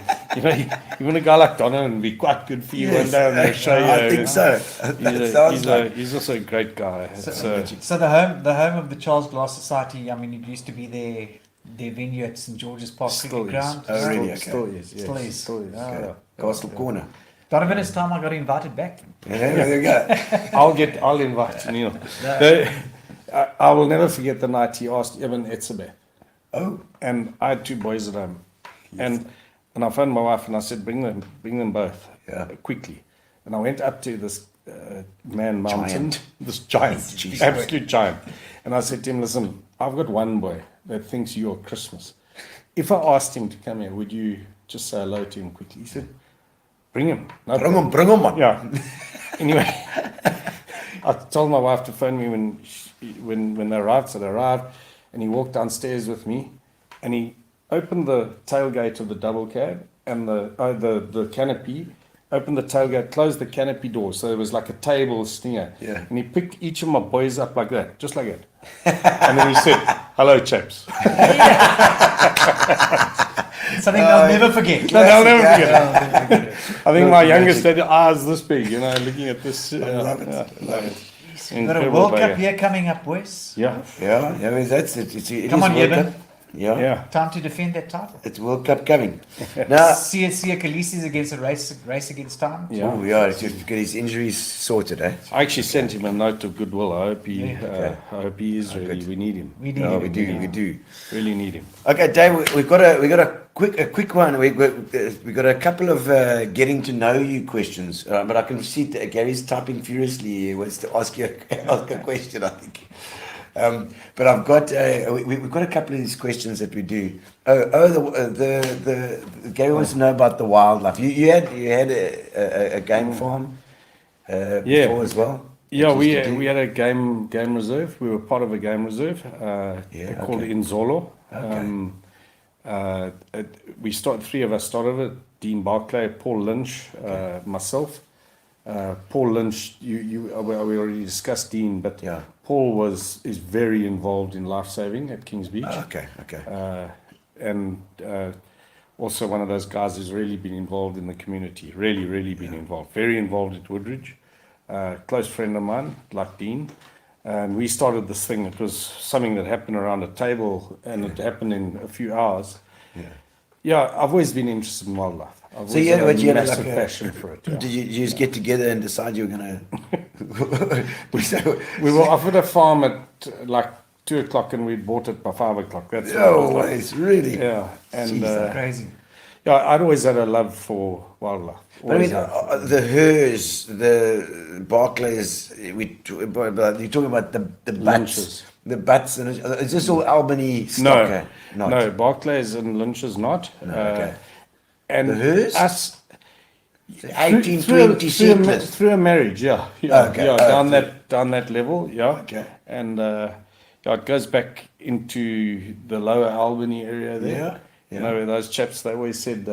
even a guy like Donovan would be quite good for you one day on the show. I think so. That sounds like. He's also a great guy. So the home of the Charles Glass Society, I mean, it used to be their venue at St George's Park Still Cricket is. Ground. Oh, really? Okay. Still is. Yes. Still is. Still is. Oh, Yeah. Castle Corner. Donovan, it's time I got invited back. Yeah, there you go. I'll invite Neil. I will never forget the night he asked Evan Etzebe. Oh. And I had two boys at home. And I phoned my wife and I said, bring them both quickly. And I went up to this man mountain, this giant, absolute giant. And I said to him, listen, I've got one boy that thinks you're Christmas. If I asked him to come here, would you just say hello to him quickly? He said, bring him. No problem." Bring him on. Yeah. Anyway, I told my wife to phone me when they arrived. So they arrived, and he walked downstairs with me, and he opened the tailgate of the double cab and the canopy. Opened the tailgate, closed the canopy door, so there was like a table stinger. Yeah. And he picked each of my boys up like that, just like that. And then he said, "Hello, chaps." Something I'll never forget. No, I'll never forget it. I'll never forget it. I think my youngest had eyes this big, looking at this. I love it. Love it. We've got a World Cup here coming up, boys. Yeah. Yeah, I mean, that's it. It Come is on, World Eben. Cup. Yeah. Yeah. Time to defend that title. It's World Cup coming. Now, See Khaleesi's against a race against time. Yeah. oh, yeah, it's just to get his injuries sorted, eh? I actually sent him a note of goodwill. I hope he, okay. I hope he is ready. We need him. We need No, him. we do. Really need him. Okay, Dave, we got a quick one. We got a couple of getting to know you questions, but I can see that Gary's typing furiously. He wants to ask a question, I think. But I've got we've got a couple of these questions that we do. The Gary wants to know about the wildlife. You had a game farm before as well. Yeah, we had a game reserve. We were part of a game reserve called Inzolo. Three of us started it. Dean Barclay, Paul Lynch, myself. Paul Lynch, we already discussed Dean, but Paul is very involved in life saving at Kings Beach. And also one of those guys who's really been involved in the community. Really been involved. Very involved at Woodridge. Close friend of mine, like Dean. And we started this thing. It was something that happened around a table, and it happened in a few hours. Yeah, I've always been interested in wildlife. I've always had a massive passion for it. Did you just get together and decide you were going to... We were offered a farm at like 2 o'clock, and we bought it by 5 o'clock. That's it's really... Yeah, and Crazy. yeah, I'd always had a love for wildlife. But I mean, the Hurrs, the Barclays, you're talking about the butts. Lynches. The butts, and is this all Albany stock? No, Barclays and Lynches not. And the Hurrs? Us 1820 settlers. Through a marriage, down that level, and it goes back into the lower Albany area there. You know, those chaps, they always said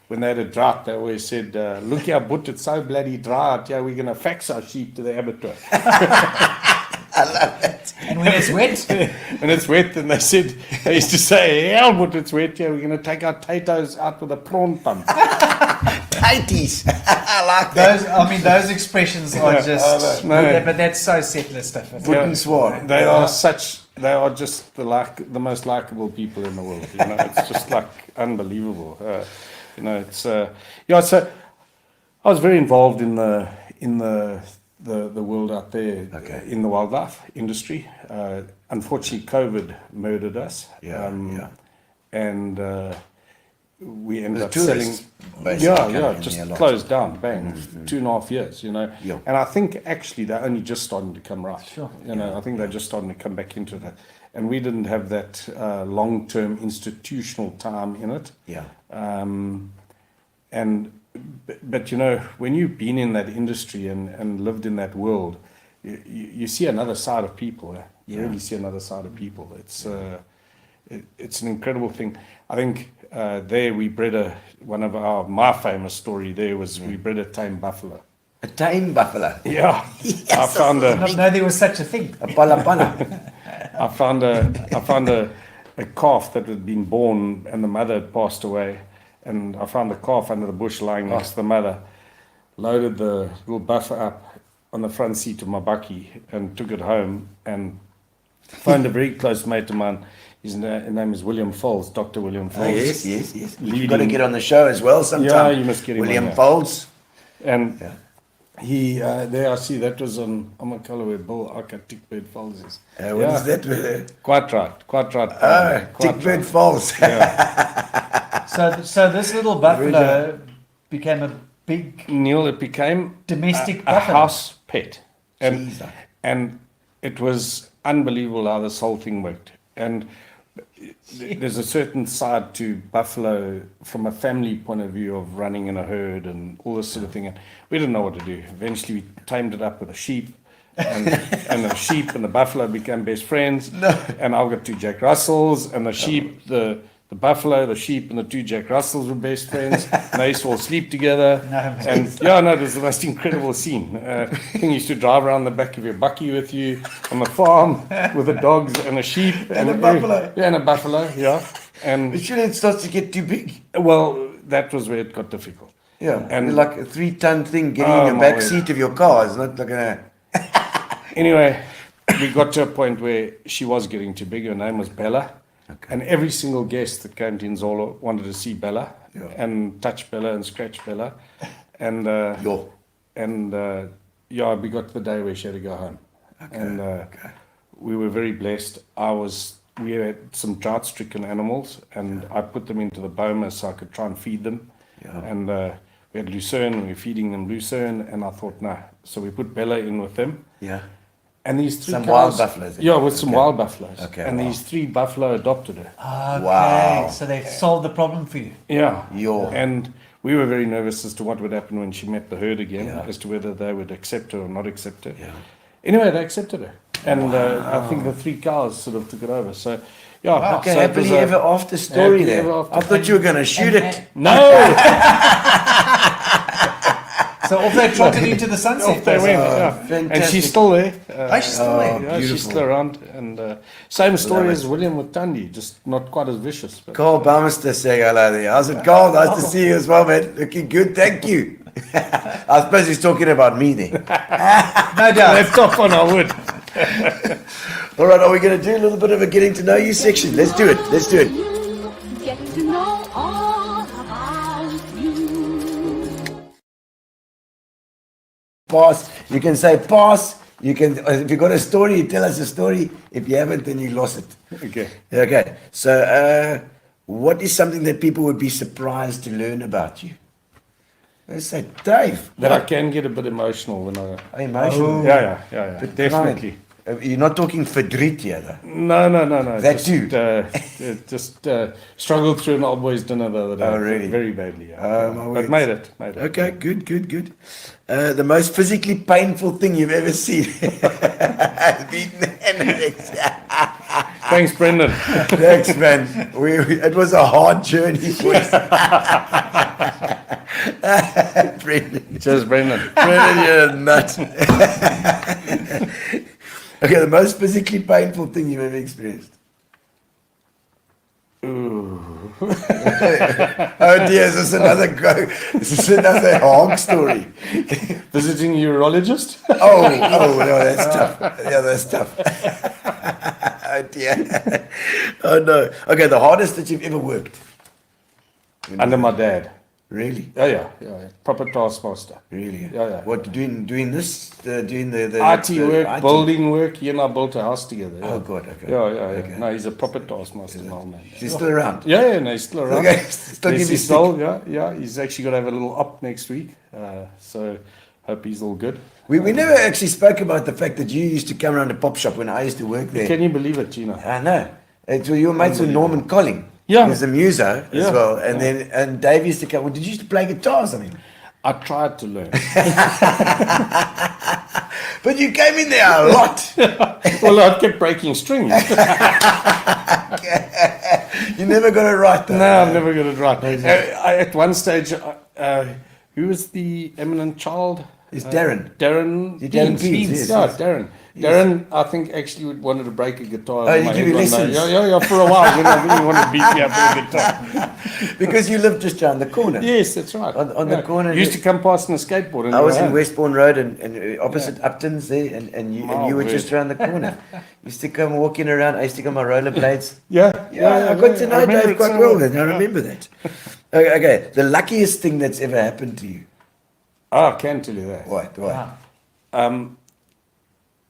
when they had a drought, they always said, "Look here, but it's so bloody dry out here. We're going to fax our sheep to the abattoir." I love it. And when it's wet, When it's wet, and they used to say, "Hell, but it's wet here. We're going to take our potatoes out with a prawn pump." Tighties. I like that. those expressions are just. But that's so settler stuff. Wooden swan. They are just the most likable people in the world. You know, it's just like unbelievable. You know, it's So I was very involved in the world out there in the wildlife industry. Unfortunately, COVID murdered us. And we ended up selling. Just closed down, bang, 2.5 years. You know, and I think actually they're only just starting to come right. You know, I think they're just starting to come back into that, and we didn't have that long-term institutional time in it. But you know, when you've been in that industry and lived in that world, you see another side of people. You really see another side of people. It's an incredible thing. I think there we bred my famous story there was we bred a tame buffalo. A tame buffalo. Yeah. Yes, I found I didn't know there was such a thing. a pala. I found a calf that had been born and the mother had passed away, and I found the calf under the bush lying next to the mother. Loaded the little buffer up on the front seat of my bakkie and took it home, and phoned a very close mate of mine. His name is William Folds, Dr. William Folds. Yes. You've got to get on the show as well sometime. Yeah, you must get him William on, Folds. And he, there I see, that was on Amakala where Bill Aka Tickbird Falls is. What is that? Quite right. Tickbird Falls. So this little buffalo became a big Neil, it became domestic a buffalo. house pet. And it was unbelievable how this whole thing worked. And there's a certain side to buffalo from a family point of view of running in a herd and all this sort of thing. And we didn't know what to do. Eventually, we tamed it up with a sheep, and the sheep and the buffalo became best friends. And I've got 2 Jack Russells, and the sheep, the buffalo, the sheep, and the 2 Jack Russells were best friends. And they used to all sleep together. It was the most incredible scene. You used to drive around the back of your bakkie with you on the farm with the dogs and a sheep And a buffalo. Yeah, and a buffalo. Yeah, and But shouldn't it start to get too big? well, that was where it got difficult. Yeah, And- like a 3-ton thing getting in the my back word. seat of your car is not like a... Anyway, we got to a point where she was getting too big. Her name was Bella. And every single guest that came to Inzolo wanted to see Bella and touch Bella and scratch Bella. And we got to the day where she had to go home. We were very blessed. We had some drought-stricken animals, and I put them into the boma so I could try and feed them. And we had lucerne, and we were feeding them lucerne, and I thought, no. So we put Bella in with them. And these 3 Some cows, wild buffaloes, Yeah, with some okay. wild buffaloes. Okay, And wow. these 3 buffalo adopted her. Okay, Wow. so they've solved the problem for you. Yeah. Yo. And we were very nervous as to what would happen when she met the herd again, Yeah. as to whether they would accept her or not accept her. Yeah. Anyway, they accepted her. And I think the 3 cows sort of took it over. So, yeah. Okay, so it happily was a- ever after story Happily there. ever after. I thought you were going to shoot it. No! So off they trotted into the sunset. Off they went, Oh, yeah. And fantastic. she's still there. Oh, she's still there. Yeah, she's beautiful. still around. And same story it. as William with Tandy, just not quite as vicious. But Carl Bamister saying hello there. How's it, Carl? Nice to see you as well, man. Looking good, thank you. I suppose he's talking about me there. No doubt. left off on our wood. All right, are we going to do a little bit of a getting to know you section? Let's do it. Let's do it. Getting to know all about you. Pass. You can say pass. You can, if you've got a story, you tell us a story. If you haven't, then you lost it. Okay. Okay. So, what is something that people would be surprised to learn about you? Let's say, Dave. That I can get a bit emotional when I. Emotional. Yeah. Definitely. You're not talking verdriet here, though. No. That just, too? Just struggled through an old boys dinner the other day. Oh, really? Very badly. Yeah. Oh, my But word. made it. Okay, good. The most physically painful thing you've ever seen. Beaten animals. Thanks, Brendan. Thanks, man. It was a hard journey for us. Brendan. Cheers, Brendan. Brendan, you're a nut. Okay, the most physically painful thing you've ever experienced. Oh dear, is this another hog story? Visiting a urologist? Oh, no, that's tough. Yeah, that's tough. Oh dear. Oh no. Okay, the hardest that you've ever worked. Under my dad. Really? Yeah. Proper taskmaster. Really? Yeah. What, doing this? Doing the IT work, IT? building work. He and I built a house together. Yeah. Oh God, okay. Yeah. Okay. No, he's a proper taskmaster now, man. He's still around? Yeah, no, he's still around. Okay, still Yes, give you he's stick. still, yeah. He's actually going to have a little up next week. So hope he's all good. We never actually spoke about the fact that you used to come around the pop shop when I used to work there. Can you believe it, Gino? I know. It's where you were mates with Norman Colling. Yeah. He was a muso as Yeah. well. And Dave used to come. Well, did you used to play guitar or something? I tried to learn. But you came in there a lot. Well, I kept breaking strings. You never got it right though. No, I've never got it right. At one stage, who was the eminent child? It's Darren. Darren Darren Pease, yes, Yeah, yes. Darren. Darren, I think, actually wanted to break a guitar. Oh, with he my give you head one day. lessons? Yeah, for a while. When I really wanted to beat me up with a guitar. Because you lived just around the corner. Yes, that's right. On the corner, You used to come past on a skateboard. And I was go in home. Westbourne Road and opposite Upton's there, and you My were word. just around the corner. Used to come walking around. I used to come on rollerblades. Yeah, I got to know remember Dave it quite so well then. I remember that. Okay, the luckiest thing that's ever happened to you. Oh, I can tell you that. What?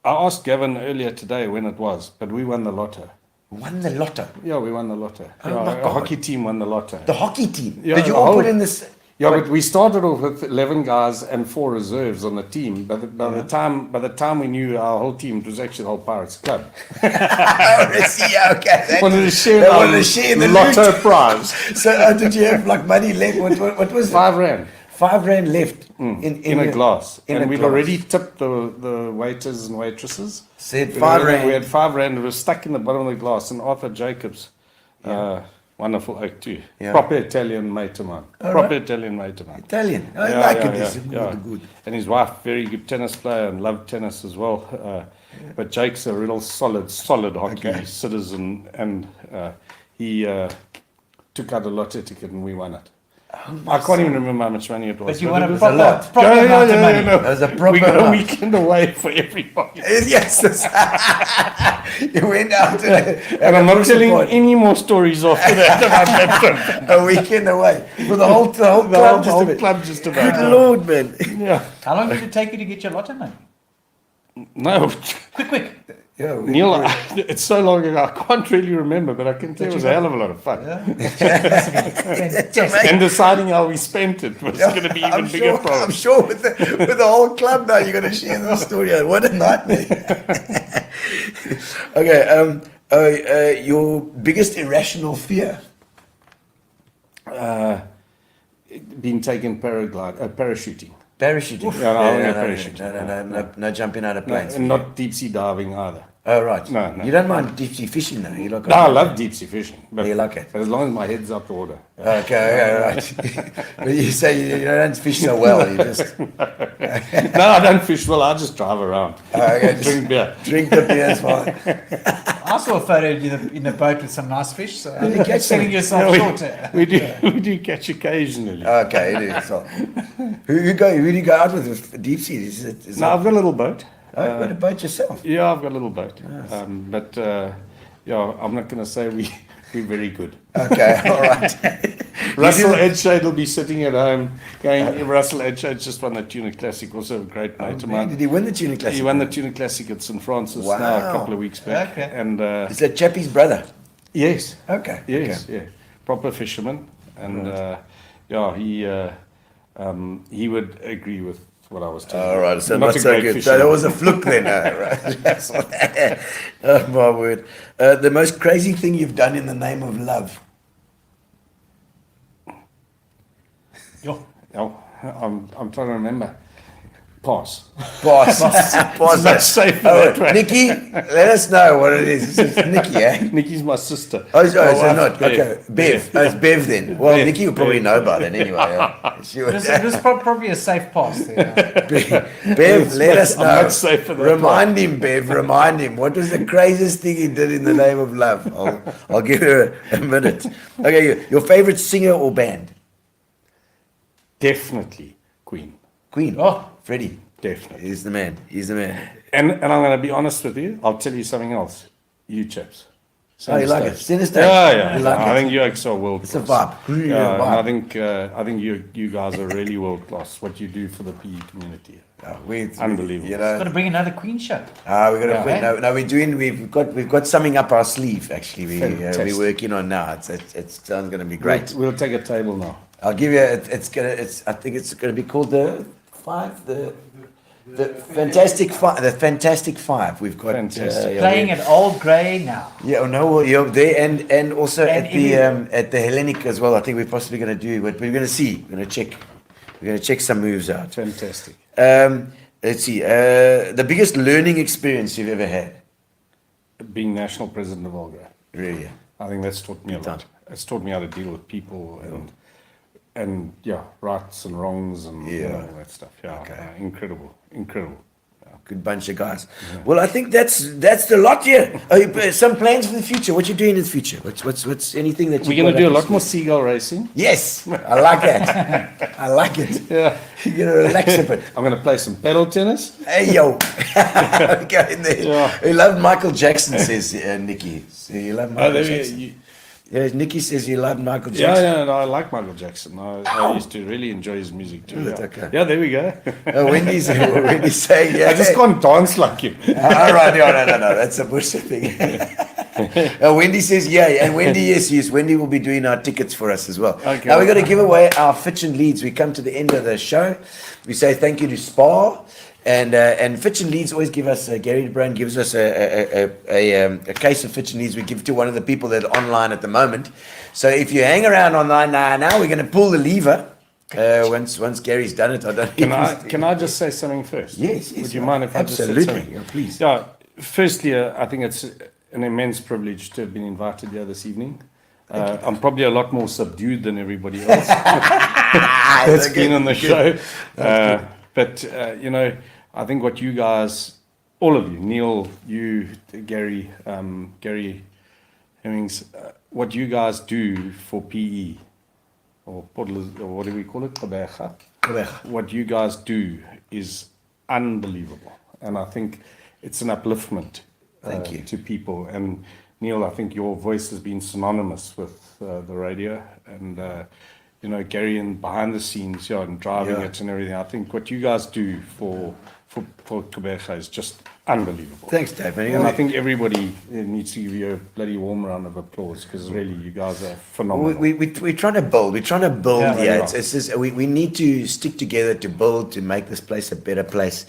I asked Gavin earlier today when it was, but we won the lotto. Won the lotto. Yeah, we won the lotto. Oh, Yeah, my our God. hockey team won the lotto. The hockey team. Yeah, Did you the all whole- put in this? Yeah, but we started off with 11 guys and 4 reserves on the team. But by the time we knew our whole team, it was actually the whole Pirates club. Oh, yeah, okay. That- Wanted to share they our wanted to share the lotto loot. prize. So did you have like money left? What was it? £5 £5 left in a glass. In And a we'd glass. already tipped the waiters and waitresses. Said We £5. had £5 that was stuck in the bottom of the glass. And Arthur Jacobs, wonderful oak too. Yeah. Proper Italian mate of mine. Italian. I like it. This good. And his wife, very good tennis player and loved tennis as well. But Jake's a real solid hockey citizen, and he took out a lotto ticket and we won it. I can't even remember how much money it was. But you want it a was proper, lot. proper amount of money. no. That was a proper We got a amount. weekend away for everybody. Yes. You went out And I'm not telling any more stories after that about that trip. a weekend away for the whole club. The just whole a bit. club just about. Good Lord, man. Yeah. How long did it take you to get your lotto money? No, Quick. Yeah, Neil, it's so long ago, I can't really remember, but I can tell it was a hell of a lot of fun. Fantastic. And deciding how we spent it was going to be even bigger I'm problem. sure with the whole club now, you're going to share the story. What a nightmare. Okay, your biggest irrational fear? Being taken parachuting. Parachuting. Yeah, no, parachuting. No jumping out of planes. And not deep sea diving either. Oh, right. No. You don't mind deep sea fishing, though? You like No, I love deep sea fishing. But, You like it? but as long as my head's out the water. Okay, right. But you say you don't fish so well. You just No, I don't fish well. I just drive around. okay, Drink beer. drink the beer. It's fine. I saw a photo of you in a boat with some nice fish, so you you're catch selling them? yourself No, shorter. we do catch occasionally. Okay, it is. So, who do you go out with deep sea? No, I've got a little boat. You've got a boat yourself. Yeah, I've got a little boat. But yeah, I'm not going to say we're very good. Okay, all right. Russell Edshade will be sitting at home going, Russell Edshade just won the Tuna Classic, also a great mate of mine. Did he win the Tuna Classic? He won the Tuna Classic at St. Francis now Wow. a couple of weeks back. Okay. And Is that Chappie's brother? yes, Okay. yes, Okay. yeah, proper fisherman. And yeah, he would agree with what I was telling All you. right, so Not not a so great good. So fisherman. there was a fluke then. Right. That's what- oh my word! The most crazy thing you've done in the name of love? Oh, I'm trying to remember. Pass. Pass. Pass. Much safer Oh, that way. Nikki, let us know what it is. It's Nikki, eh? Nikki's my sister. Oh, so My wife, not Bev. okay. Bev. Yeah. Oh, it's Bev then. Well, Bev. Nikki will probably Bev. know about it anyway. Yeah. She would. It was probably a safe pass there. Bev, let us I'm know. much safer than Remind him, Bev. Remind him. What was the craziest thing he did in the name of love? I'll give her a minute. Okay, your favorite singer or band? Definitely Queen. Queen. Oh. Freddie. Definitely. He's the man. He's the man. And I'm going to be honest with you. I'll tell you something else. You chaps. Oh, you like it? Sinister. Yeah. You like I it? think you guys are world It's a class. vibe. Yeah, and vibe. I think you guys are really world class. What you do for the PE community. Unbelievable. You Got know, to bring another Queen show. we got to Yeah. put. No, we're doing. We've got something up our sleeve. Actually, Fantastic. we're working on now. It sounds going to be great. We'll take a table now. I'll give you. I think it's gonna be called the five. The Fantastic Five. The Fantastic Five. We've got Fantastic. Playing at Old Grey now. Yeah, no, well, you're there, and also And at the Hellenic as well. I think we're possibly going to do, but we're going to see. We're going to check some moves out. Fantastic. Let's see. The biggest learning experience you've ever had. Being national president of Olga. Really? I think that's taught me a lot. It's taught me how to deal with people and yeah, rights and wrongs and you know, all that stuff. Yeah, incredible. Good bunch of guys. Well, I think that's the lot here. Some plans for the future. What you doing in the future? What's anything that you? We're going to do a lot more seagull racing. Yes, I like that. I like it. Yeah. You're gonna relax a bit. I'm going to play some paddle tennis. Hey yo, go in there. Yeah. He loved Michael Jackson, says Nikki. So you love Michael there Jackson. you, Yeah, Nikki says you love Michael yeah, Jackson. no, I like Michael Jackson. I used to really enjoy his music too. Is it? Yeah. Okay. Yeah, there we go. Wendy's saying, yeah. I just can't dance like him. All right, no, that's a bullshit thing. Wendy says, yeah, and Wendy, yes, Wendy will be doing our tickets for us as well. Okay. Now we're going to give away our Fitch and Leeds. We come to the end of the show. We say thank you to Spa. And Fitch and Leeds always give us, Gary Brown gives us a case of Fitch and Leeds we give to one of the people that are online at the moment. So if you hang around online now we're going to pull the lever. Once Gary's done it, I don't Can I just say something first? Yes. Would you mind if I just said Absolutely. something? Yeah, please. Yeah, firstly, I think it's an immense privilege to have been invited here this evening. I'm probably a lot more subdued than everybody else that's been on the show. But, you know, I think what you guys, all of you, Neil, you, Gary, Gary Hemmings, what you guys do for PE, or what do we call it? What you guys do is unbelievable. And I think it's an upliftment Thank you. to people. And Neil, I think your voice has been synonymous with the radio. And, you know, Gary, and behind the scenes, and driving it and everything. I think what you guys do for for Quebec is just unbelievable. Thanks, Dave. And I think everybody needs to give you a bloody warm round of applause because really you guys are phenomenal. We're trying to build. We're trying to build. Yeah, Yeah, really it's just, we need to stick together to build, to make this place a better place.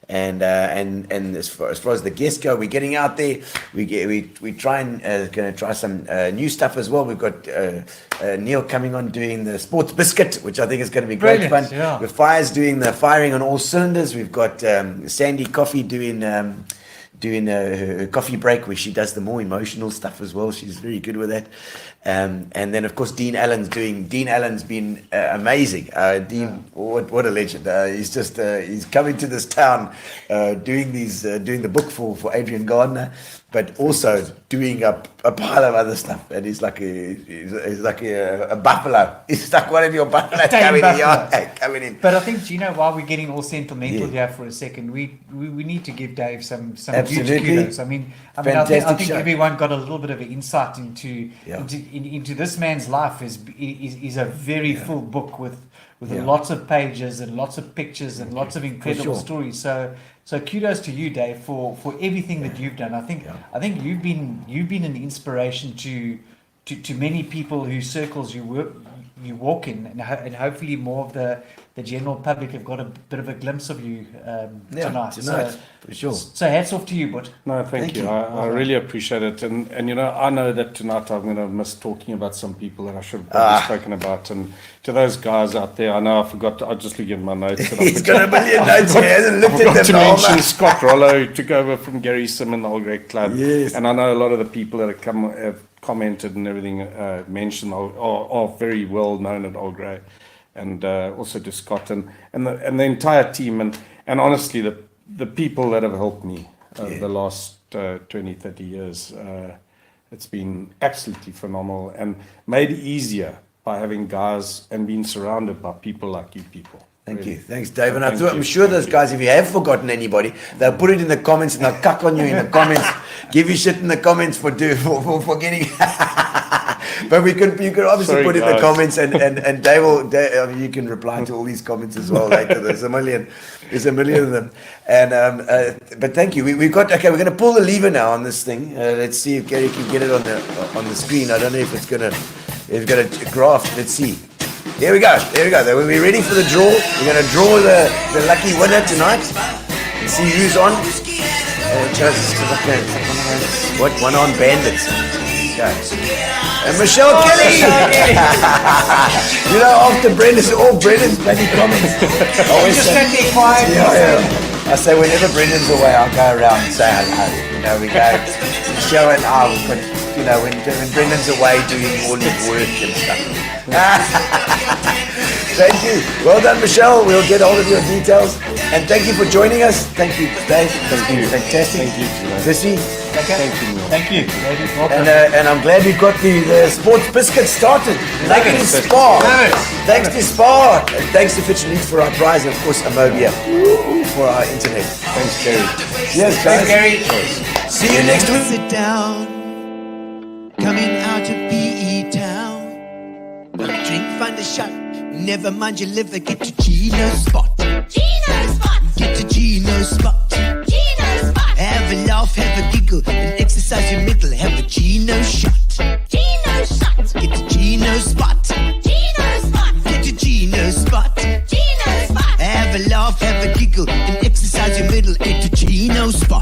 And as far as the guests go, we're getting out there. We going to try some new stuff as well. We've got Neil coming on doing the Sports Biscuit, which I think is going to be great fun. Yeah. With Fire's doing the firing on all cylinders. We've got Sandy Coffee doing her coffee break, where she does the more emotional stuff as well. She's very good with that. And then of course Dean Allen's been amazing. Dean, what a legend. He's coming to this town doing the book for Adrian Gardner, but also doing a pile of other stuff. And he's like a buffalo. He's like one of your buffaloes coming in. But I think, Gino, while we're getting all sentimental here for a second, we need to give Dave some huge kudos. I mean, I think show. everyone got a little bit of an insight into this man's life. Is a very full book with lots of pages and lots of pictures and lots of incredible stories. So kudos to you, Dave, for everything that you've done. I think you've been an inspiration to many people whose circles you walk in, and hopefully more of the general public have got a bit of a glimpse of you tonight. So, for sure. So hats off to you, bud. No, thank you. I really appreciate it. And I know that tonight I'm going to miss talking about some people that I should have probably spoken about. And to those guys out there, I know I forgot. I just look at my notes. He's got a million notes. He hasn't looked at them. To mention Scott Rollo, who took over from Gary Simon, the Old Grey Club. Yes. And I know a lot of the people that have commented and everything mentioned are very well known at Old Grey. And also to Scott and the entire team. And honestly, the people that have helped me over the last 20, 30 years, it's been absolutely phenomenal and made easier by having guys and being surrounded by people like you people. Thank you. Thanks, Dave. And I'm sure those guys, if you have forgotten anybody, they'll put it in the comments and they'll cuck on you in the comments, give you shit in the comments for forgetting. But you could obviously put in the comments, and Dave, you can reply to all these comments as well later. There's a million of them. And but thank you. We're going to pull the lever now on this thing. Let's see if Gary can get it on the screen. I don't know if it's going to graph. Let's see. Here we go. We're ready for the draw. We're going to draw the lucky winner tonight. Let's see who's on. What? One on Bandits. Okay. And Michelle Kelly! After Brendan's bloody comments. Just stand there quiet. Yeah. I say whenever Brendan's away, I'll go around and say hello. We go, Michelle and I, when Brendan's away doing all his work and stuff. Thank you. Well done, Michelle. We'll get all of your details. And thank you for joining us. Thank you, Dave. Thank you. Fantastic. Thank you. Sissy. Thank you. And I'm glad we got the Sports Biscuit started. Thanks to Spa. Thanks to Spa. And thanks to Fitch Leeds for our prize. And of course, Amodia for our internet. Thanks, Gary. Yes, guys. Thanks, Gary. See you next week. Sit down, coming out of PE town. One drink, find a shot. Never mind your liver, get to Gino's spot. Gino spot. Get to Gino's spot. Gino spot. Have a laugh, have a giggle, and exercise your middle. Have a Gino shot. Gino shot. Get to Gino's spot. Gino spot. Get to Gino's spot. Gino spot. Have a laugh, have a giggle, and exercise your middle. Get to Gino's spot.